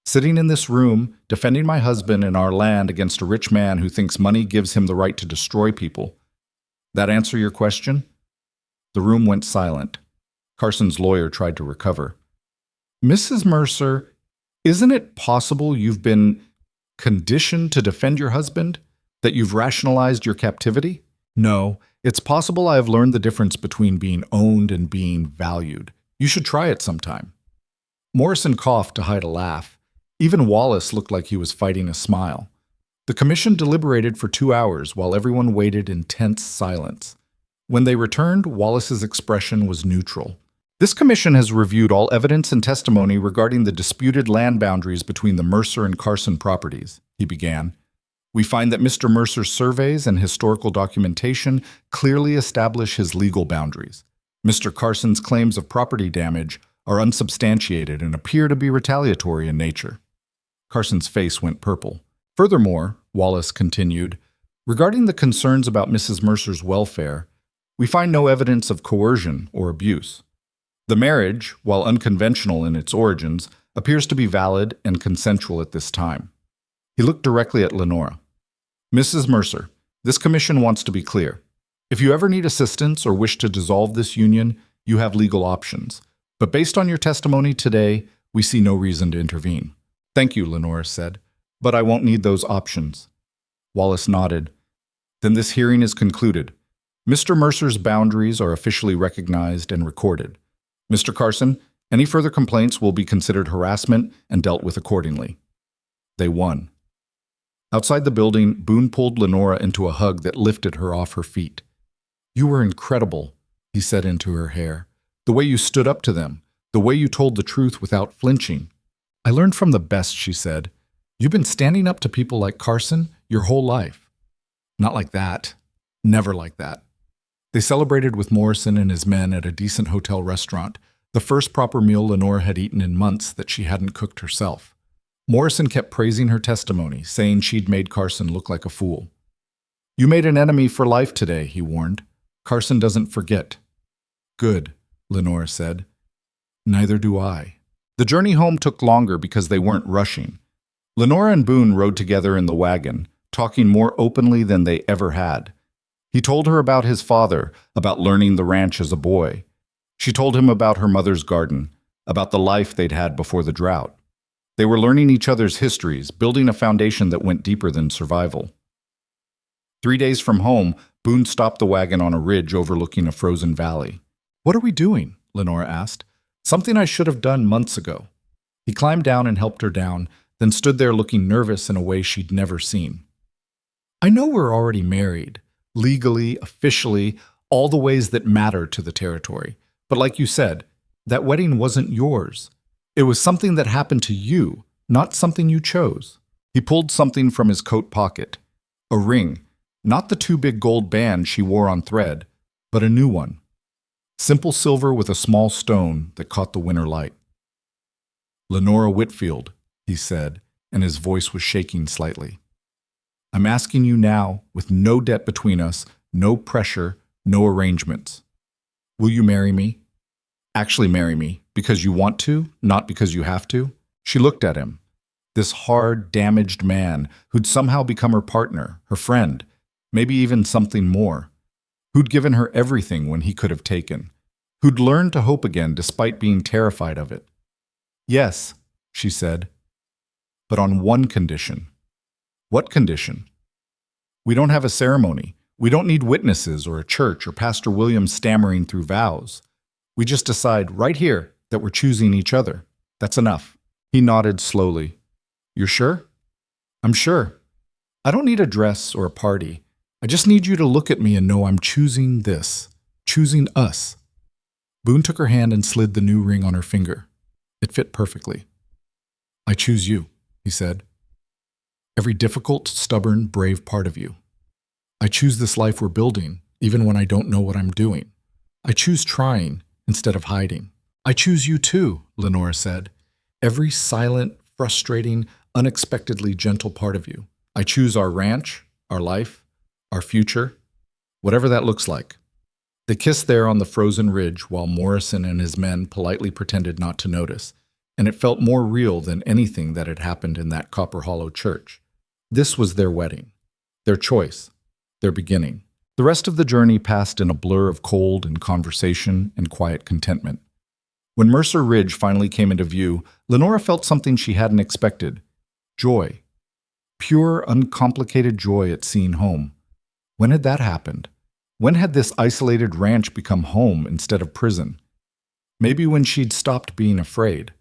Sitting in this room, defending my husband and our land against a rich man who thinks money gives him the right to destroy people. That answer your question?" The room went silent. Carson's lawyer tried to recover. "Mrs. Mercer, isn't it possible you've been conditioned to defend your husband? That you've rationalized your captivity?" "No, it's possible I have learned the difference between being owned and being valued. You should try it sometime." Morrison coughed to hide a laugh. Even Wallace looked like he was fighting a smile. The commission deliberated for 2 hours while everyone waited in tense silence. When they returned, Wallace's expression was neutral. "This commission has reviewed all evidence and testimony regarding the disputed land boundaries between the Mercer and Carson properties," he began. "We find that Mr. Mercer's surveys and historical documentation clearly establish his legal boundaries. Mr. Carson's claims of property damage are unsubstantiated and appear to be retaliatory in nature." Carson's face went purple. "Furthermore," Wallace continued, "regarding the concerns about Mrs. Mercer's welfare, we find no evidence of coercion or abuse. The marriage, while unconventional in its origins, appears to be valid and consensual at this time." He looked directly at Lenora. "Mrs. Mercer, this commission wants to be clear. If you ever need assistance or wish to dissolve this union, you have legal options. But based on your testimony today, we see no reason to intervene." "Thank you," Lenora said, "but I won't need those options." Wallace nodded. "Then this hearing is concluded. Mr. Mercer's boundaries are officially recognized and recorded. Mr. Carson, any further complaints will be considered harassment and dealt with accordingly." They won. Outside the building, Boone pulled Lenora into a hug that lifted her off her feet. "You were incredible," he said into her hair. "The way you stood up to them, the way you told the truth without flinching." "I learned from the best," she said. "You've been standing up to people like Carson your whole life." "Not like that. Never like that." They celebrated with Morrison and his men at a decent hotel restaurant, the first proper meal Lenora had eaten in months that she hadn't cooked herself. Morrison kept praising her testimony, saying she'd made Carson look like a fool. "You made an enemy for life today," he warned. "Carson doesn't forget." "Good," Lenora said. "Neither do I." The journey home took longer because they weren't rushing. Lenora and Boone rode together in the wagon, talking more openly than they ever had. He told her about his father, about learning the ranch as a boy. She told him about her mother's garden, about the life they'd had before the drought. They were learning each other's histories, building a foundation that went deeper than survival. 3 days from home, Boone stopped the wagon on a ridge overlooking a frozen valley. "What are we doing?" Lenora asked. "Something I should have done months ago." He climbed down and helped her down, then stood there looking nervous in a way she'd never seen. "I know we're already married, legally, officially, all the ways that matter to the territory. But like you said, that wedding wasn't yours. It was something that happened to you, not something you chose." He pulled something from his coat pocket. A ring, not the 2 big gold bands she wore on thread, but a new one. Simple silver with a small stone that caught the winter light. "Lenora Whitfield," he said, and his voice was shaking slightly. "I'm asking you now, with no debt between us, no pressure, no arrangements. Will you marry me? Actually marry me, because you want to, not because you have to?" She looked at him. This hard, damaged man who'd somehow become her partner, her friend, maybe even something more. Who'd given her everything when he could have taken. Who'd learned to hope again despite being terrified of it. "Yes," she said, "but on one condition." "What condition?" We don't have a ceremony. We don't need witnesses or a church or Pastor William stammering through vows. We just decide right here that we're choosing each other. That's enough." He nodded slowly. "You're sure?" "I'm sure. I don't need a dress or a party. I just need you to look at me and know I'm choosing this, choosing us." Boone took her hand and slid the new ring on her finger. It fit perfectly. "I choose you," he said. "Every difficult, stubborn, brave part of you. I choose this life we're building, even when I don't know what I'm doing. I choose trying instead of hiding." "I choose you too," Lenora said. "Every silent, frustrating, unexpectedly gentle part of you. I choose our ranch, our life, our future, whatever that looks like." They kissed there on the frozen ridge while Morrison and his men politely pretended not to notice, and it felt more real than anything that had happened in that Copper Hollow church. This was their wedding, their choice, their beginning. The rest of the journey passed in a blur of cold and conversation and quiet contentment. When Mercer Ridge finally came into view, Lenora felt something she hadn't expected: joy. Pure, uncomplicated joy at seeing home. When had that happened? When had this isolated ranch become home instead of prison? Maybe when she'd stopped being afraid.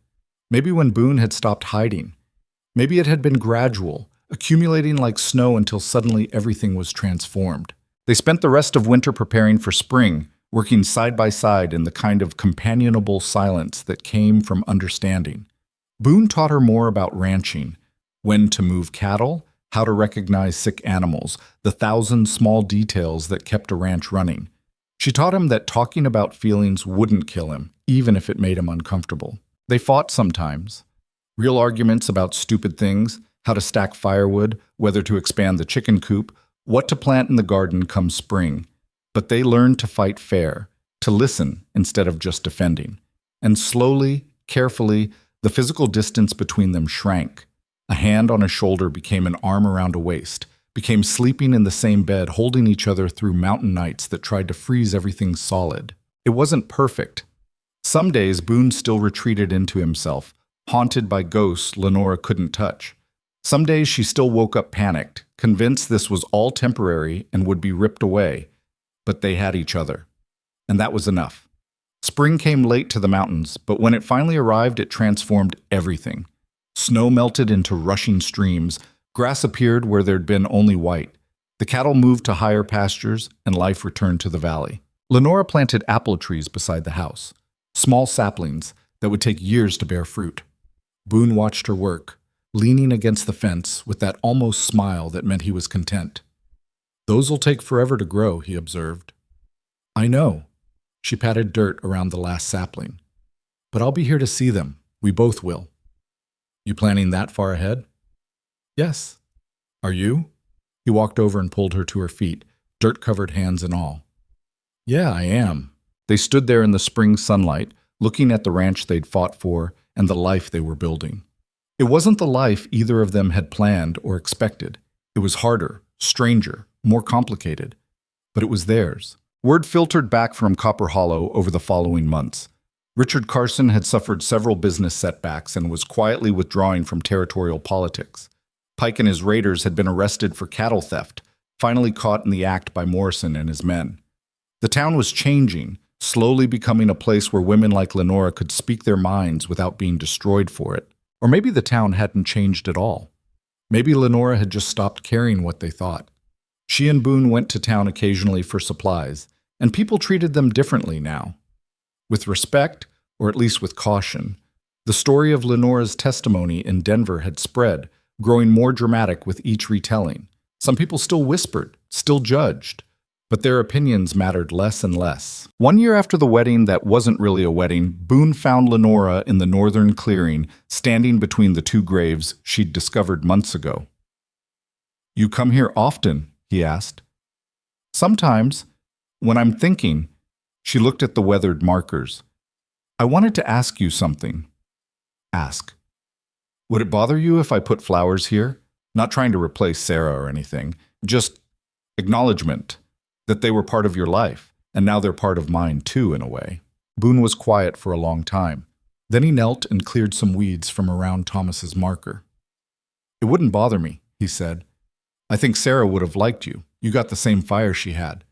Maybe when Boone had stopped hiding. Maybe it had been gradual, accumulating like snow until suddenly everything was transformed. They spent the rest of winter preparing for spring, working side by side in the kind of companionable silence that came from understanding. Boone taught her more about ranching, when to move cattle, how to recognize sick animals, the 1,000 small details that kept a ranch running. She taught him that talking about feelings wouldn't kill him, even if it made him uncomfortable. They fought sometimes. Real arguments about stupid things, how to stack firewood, whether to expand the chicken coop, what to plant in the garden come spring. But they learned to fight fair, to listen instead of just defending. And slowly, carefully, the physical distance between them shrank. A hand on a shoulder became an arm around a waist, became sleeping in the same bed, holding each other through mountain nights that tried to freeze everything solid. It wasn't perfect. Some days Boone still retreated into himself, haunted by ghosts Lenora couldn't touch. Some days she still woke up panicked, convinced this was all temporary and would be ripped away. But they had each other. And that was enough. Spring came late to the mountains, but when it finally arrived, it transformed everything. Snow melted into rushing streams, grass appeared where there'd been only white. The cattle moved to higher pastures, and life returned to the valley. Lenora planted apple trees beside the house, small saplings that would take years to bear fruit. Boone watched her work, leaning against the fence with that almost smile that meant he was content. "Those'll take forever to grow," he observed. "I know." She patted dirt around the last sapling. "But I'll be here to see them. We both will." "You planning that far ahead?" "Yes." "Are you?" He walked over and pulled her to her feet, dirt-covered hands and all. "Yeah, I am." They stood there in the spring sunlight, looking at the ranch they'd fought for and the life they were building. It wasn't the life either of them had planned or expected. It was harder, stranger, more complicated. But it was theirs. Word filtered back from Copper Hollow over the following months. Richard Carson had suffered several business setbacks and was quietly withdrawing from territorial politics. Pike and his raiders had been arrested for cattle theft, finally caught in the act by Morrison and his men. The town was changing, slowly becoming a place where women like Lenora could speak their minds without being destroyed for it. Or maybe the town hadn't changed at all. Maybe Lenora had just stopped caring what they thought. She and Boone went to town occasionally for supplies, and people treated them differently now. With respect, or at least with caution. The story of Lenora's testimony in Denver had spread, growing more dramatic with each retelling. Some people still whispered, still judged, but their opinions mattered less and less. 1 year after the wedding that wasn't really a wedding, Boone found Lenora in the northern clearing, standing between the two graves she'd discovered months ago. "You come here often?" he asked. "Sometimes, when I'm thinking." She looked at the weathered markers. "I wanted to ask you something." "Ask." "Would it bother you if I put flowers here? Not trying to replace Sarah or anything. Just acknowledgement that they were part of your life, and now they're part of mine too, in a way." Boone was quiet for a long time. Then he knelt and cleared some weeds from around Thomas's marker. "It wouldn't bother me," he said. I think Sarah would have liked you. You got the same fire she had.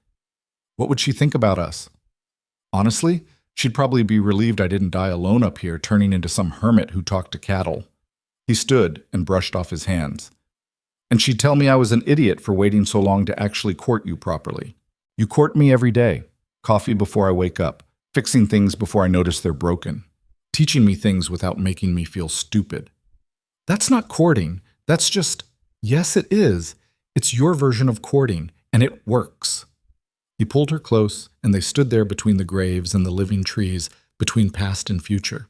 What would she think about us? Honestly, she'd probably be relieved I didn't die alone up here, turning into some hermit who talked to cattle. He stood and brushed off his hands. And she'd tell me I was an idiot for waiting so long to actually court you properly. You court me every day. Coffee before I wake up. Fixing things before I notice they're broken. Teaching me things without making me feel stupid. That's not courting. That's just, yes, it is. It's your version of courting, and it works. He pulled her close, and they stood there between the graves and the living trees, between past and future.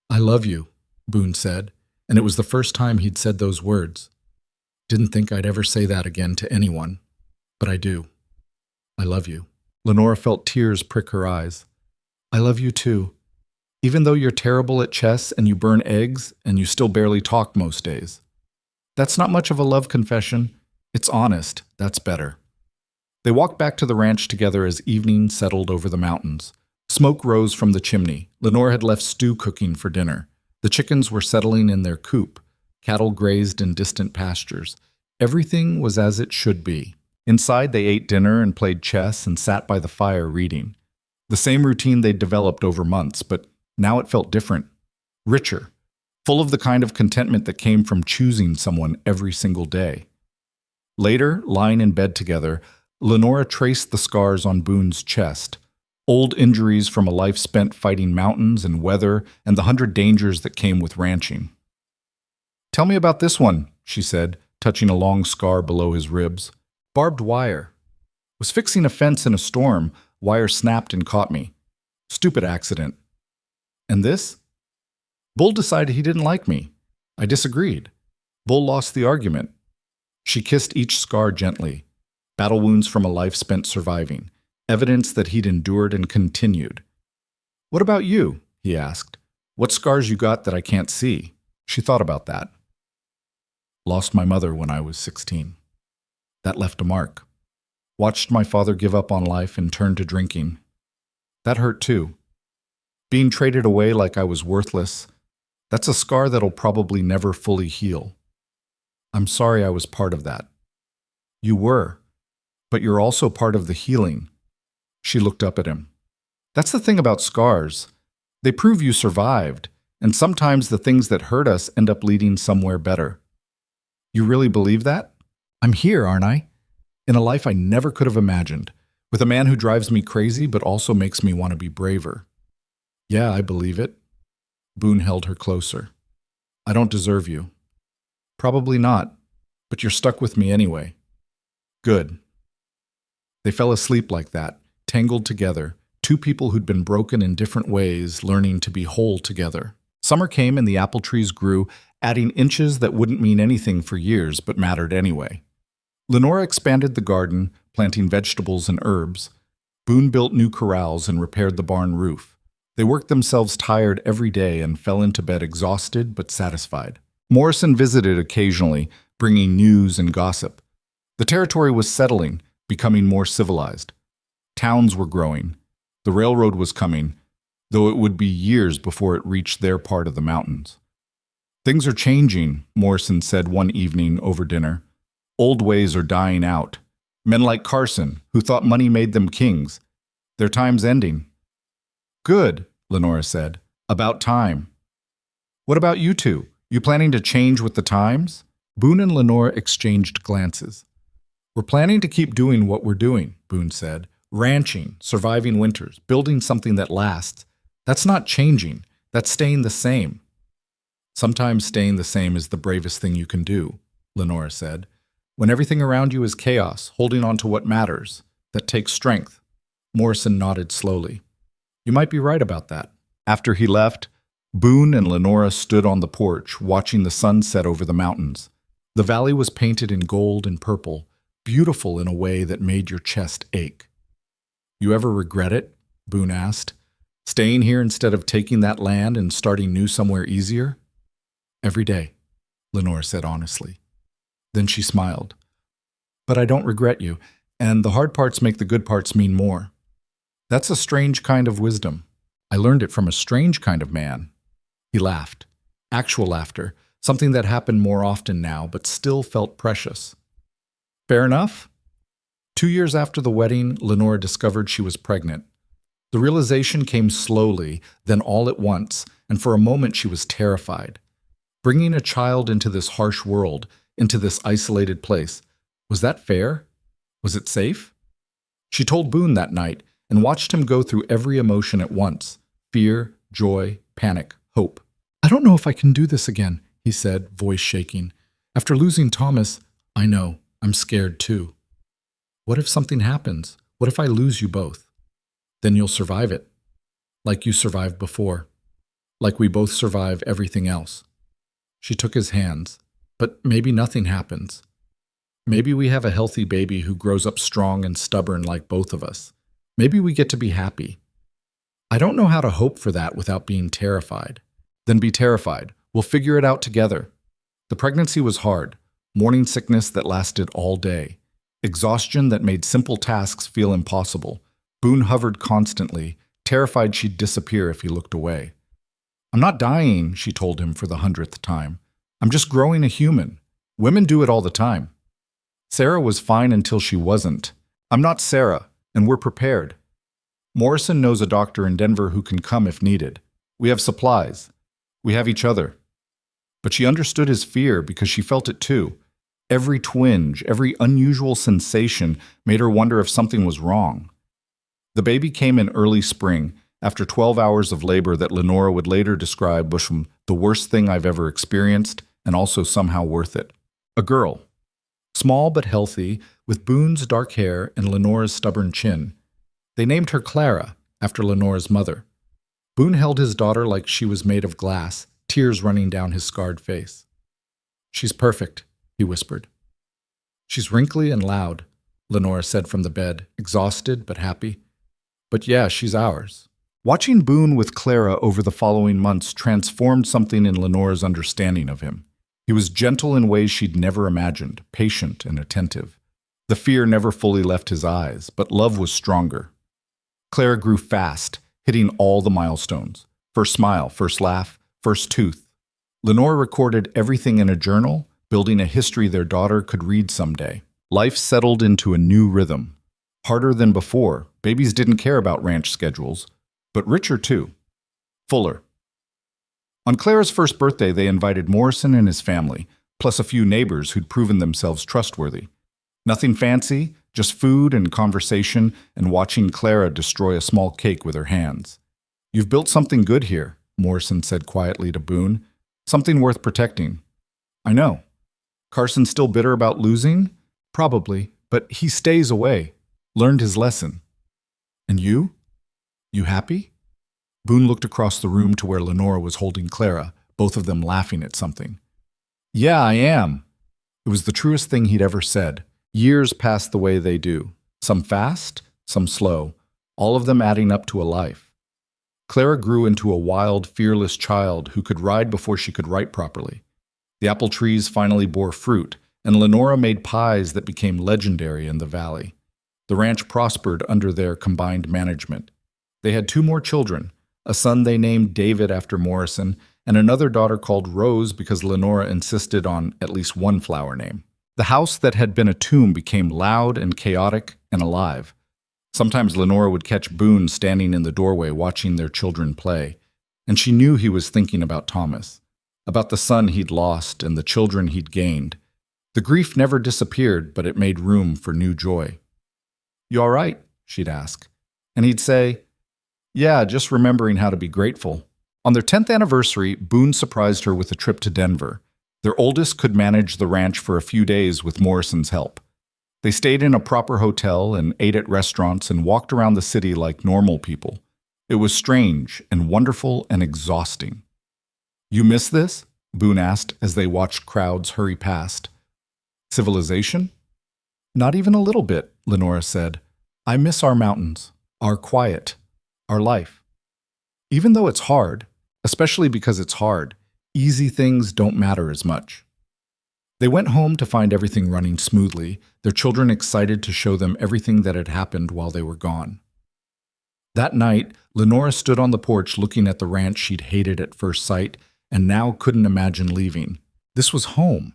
I love you, Boone said, and it was the first time he'd said those words. Didn't think I'd ever say that again to anyone, but I do. I love you. Lenora felt tears prick her eyes. I love you too. Even though you're terrible at chess and you burn eggs and you still barely talk most days. That's not much of a love confession. It's honest. That's better. They walked back to the ranch together as evening settled over the mountains. Smoke rose from the chimney. Lenora had left stew cooking for dinner. The chickens were settling in their coop. Cattle grazed in distant pastures. Everything was as it should be. Inside, they ate dinner and played chess and sat by the fire reading. The same routine they'd developed over months, but now it felt different, richer, full of the kind of contentment that came from choosing someone every single day. Later, lying in bed together, Lenora traced the scars on Boone's chest, old injuries from a life spent fighting mountains and weather and the 100 dangers that came with ranching. Tell me about this one, she said, touching a long scar below his ribs. Barbed wire. Was fixing a fence in a storm. Wire snapped and caught me. Stupid accident. And this? Bull decided he didn't like me. I disagreed. Bull lost the argument. She kissed each scar gently. Battle wounds from a life spent surviving. Evidence that he'd endured and continued. What about you? He asked. What scars you got that I can't see? She thought about that. Lost my mother when I was 16. That left a mark. Watched my father give up on life and turn to drinking. That hurt too. Being traded away like I was worthless, that's a scar that'll probably never fully heal. I'm sorry I was part of that. You were, but you're also part of the healing. She looked up at him. That's the thing about scars. They prove you survived, and sometimes the things that hurt us end up leading somewhere better. You really believe that? I'm here, aren't I? In a life I never could have imagined, with a man who drives me crazy but also makes me want to be braver. Yeah, I believe it. Boone held her closer. I don't deserve you. Probably not, but you're stuck with me anyway. Good. They fell asleep like that, tangled together, two people who'd been broken in different ways, learning to be whole together. Summer came and the apple trees grew, adding inches that wouldn't mean anything for years but mattered anyway. Lenora expanded the garden, planting vegetables and herbs. Boone built new corrals and repaired the barn roof. They worked themselves tired every day and fell into bed exhausted but satisfied. Morrison visited occasionally, bringing news and gossip. The territory was settling, becoming more civilized. Towns were growing. The railroad was coming, though it would be years before it reached their part of the mountains. Things are changing, Morrison said one evening over dinner. Old ways are dying out. Men like Carson, who thought money made them kings. Their time's ending. Good, Lenora said. About time. What about you two? You planning to change with the times? Boone and Lenora exchanged glances. We're planning to keep doing what we're doing, Boone said. Ranching, surviving winters, building something that lasts. That's not changing. That's staying the same. Sometimes staying the same is the bravest thing you can do, Lenora said. When everything around you is chaos, holding on to what matters, that takes strength. Morrison nodded slowly. You might be right about that. After he left, Boone and Lenora stood on the porch, watching the sun set over the mountains. The valley was painted in gold and purple, beautiful in a way that made your chest ache. You ever regret it? Boone asked. Staying here instead of taking that land and starting new somewhere easier? Every day, Lenora said honestly. Then she smiled. But I don't regret you, and the hard parts make the good parts mean more. That's a strange kind of wisdom. I learned it from a strange kind of man. He laughed. Actual laughter, something that happened more often now, but still felt precious. Fair enough? 2 years after the wedding, Lenora discovered she was pregnant. The realization came slowly, then all at once, and for a moment she was terrified. Bringing a child into this harsh world, into this isolated place, was that fair? Was it safe? She told Boone that night and watched him go through every emotion at once: fear, joy, panic, hope. "I don't know if I can do this again," he said, voice shaking. "After losing Thomas, I know, I'm scared too. What if something happens? What if I lose you both? Then you'll survive it. Like you survived before. Like we both survive everything else." She took his hands. "But maybe nothing happens. Maybe we have a healthy baby who grows up strong and stubborn like both of us. Maybe we get to be happy. I don't know how to hope for that without being terrified." "Then be terrified. We'll figure it out together." The pregnancy was hard. Morning sickness that lasted all day. Exhaustion that made simple tasks feel impossible. Boone hovered constantly, terrified she'd disappear if he looked away. "I'm not dying," she told him for the 100th time. "I'm just growing a human. Women do it all the time. Sarah was fine until she wasn't. I'm not Sarah, and we're prepared. Morrison knows a doctor in Denver who can come if needed. We have supplies. We have each other." But she understood his fear because she felt it too. Every twinge, every unusual sensation made her wonder if something was wrong. The baby came in early spring, after 12 hours of labor that Lenora would later describe was the worst thing I've ever experienced, and also somehow worth it. A girl. Small but healthy, with Boone's dark hair and Lenora's stubborn chin. They named her Clara, after Lenora's mother. Boone held his daughter like she was made of glass, tears running down his scarred face. "She's perfect," he whispered. "She's wrinkly and loud," Lenora said from the bed, exhausted but happy. "But yeah, she's ours." Watching Boone with Clara over the following months transformed something in Lenora's understanding of him. He was gentle in ways she'd never imagined, patient and attentive. The fear never fully left his eyes, but love was stronger. Clara grew fast, hitting all the milestones. First smile, first laugh, first tooth. Lenora recorded everything in a journal, building a history their daughter could read someday. Life settled into a new rhythm. Harder than before, babies didn't care about ranch schedules, but richer too. Fuller. On Clara's first birthday, they invited Morrison and his family, plus a few neighbors who'd proven themselves trustworthy. Nothing fancy, just food and conversation and watching Clara destroy a small cake with her hands. "You've built something good here," Morrison said quietly to Boone. "Something worth protecting." "I know." "Carson's still bitter about losing?" "Probably, but he stays away. Learned his lesson." "And you? You happy?" Boone looked across the room to where Lenora was holding Clara, both of them laughing at something. "Yeah, I am." It was the truest thing he'd ever said. Years passed the way they do. Some fast, some slow, all of them adding up to a life. Clara grew into a wild, fearless child who could ride before she could write properly. The apple trees finally bore fruit, and Lenora made pies that became legendary in the valley. The ranch prospered under their combined management. They had 2 more children, a son they named David after Morrison, and another daughter called Rose because Lenora insisted on at least one flower name. The house that had been a tomb became loud and chaotic and alive. Sometimes Lenora would catch Boone standing in the doorway watching their children play, and she knew he was thinking about Thomas, about the son he'd lost and the children he'd gained. The grief never disappeared, but it made room for new joy. "You all right?" she'd ask. And he'd say, "Yeah, just remembering how to be grateful." On their 10th anniversary, Boone surprised her with a trip to Denver. Their oldest could manage the ranch for a few days with Morrison's help. They stayed in a proper hotel and ate at restaurants and walked around the city like normal people. It was strange and wonderful and exhausting. "You miss this?" Boone asked as they watched crowds hurry past. "Civilization?" "Not even a little bit," Lenora said. "I miss our mountains, our quiet, our life. Even though it's hard, especially because it's hard, easy things don't matter as much." They went home to find everything running smoothly, their children excited to show them everything that had happened while they were gone. That night, Lenora stood on the porch looking at the ranch she'd hated at first sight and now couldn't imagine leaving. This was home.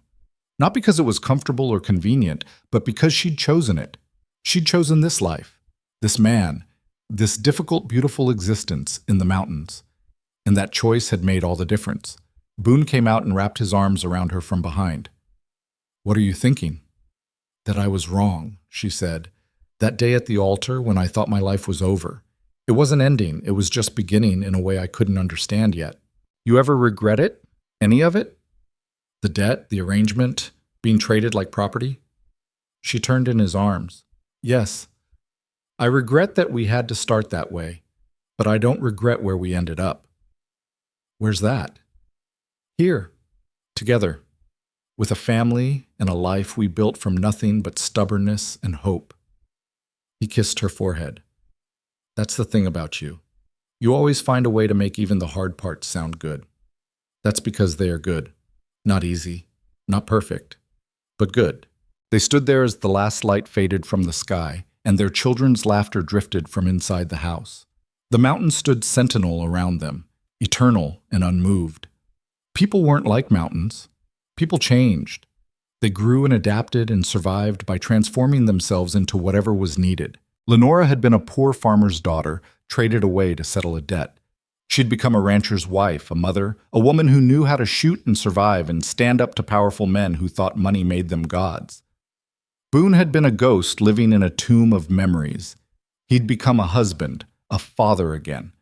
Not because it was comfortable or convenient, but because she'd chosen it. She'd chosen this life, this man, this difficult, beautiful existence in the mountains. And that choice had made all the difference. Boone came out and wrapped his arms around her from behind. "What are you thinking?" "That I was wrong," she said. "That day at the altar when I thought my life was over. It wasn't ending, it was just beginning in a way I couldn't understand yet." "You ever regret it? Any of it? The debt, the arrangement, being traded like property?" She turned in his arms. "Yes. I regret that we had to start that way, but I don't regret where we ended up." "Where's that?" "Here. Together. With a family and a life we built from nothing but stubbornness and hope." He kissed her forehead. "That's the thing about you. You always find a way to make even the hard parts sound good. That's because they are good. Not easy, not perfect, but good." They stood there as the last light faded from the sky, and their children's laughter drifted from inside the house. The mountains stood sentinel around them, eternal and unmoved. People weren't like mountains. People changed. They grew and adapted and survived by transforming themselves into whatever was needed. Lenora had been a poor farmer's daughter, traded away to settle a debt. She'd become a rancher's wife, a mother, a woman who knew how to shoot and survive and stand up to powerful men who thought money made them gods. Boone had been a ghost living in a tomb of memories. He'd become a husband, a father again.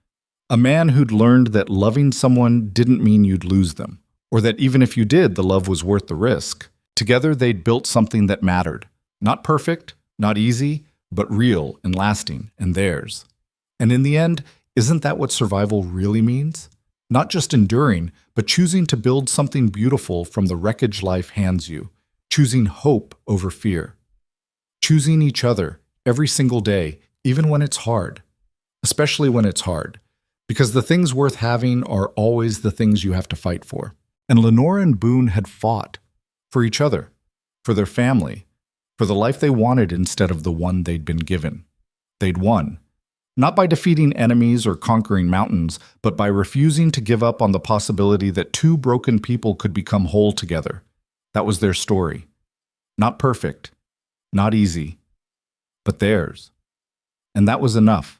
A man who'd learned that loving someone didn't mean you'd lose them, or that even if you did, the love was worth the risk. Together, they'd built something that mattered. Not perfect, not easy, but real and lasting, and theirs. And in the end, isn't that what survival really means? Not just enduring, but choosing to build something beautiful from the wreckage life hands you. Choosing hope over fear. Choosing each other every single day, even when it's hard. Especially when it's hard. Because the things worth having are always the things you have to fight for. And Lenora and Boone had fought. For each other. For their family. For the life they wanted instead of the one they'd been given. They'd won. Not by defeating enemies or conquering mountains, but by refusing to give up on the possibility that two broken people could become whole together. That was their story. Not perfect. Not easy. But theirs. And that was enough.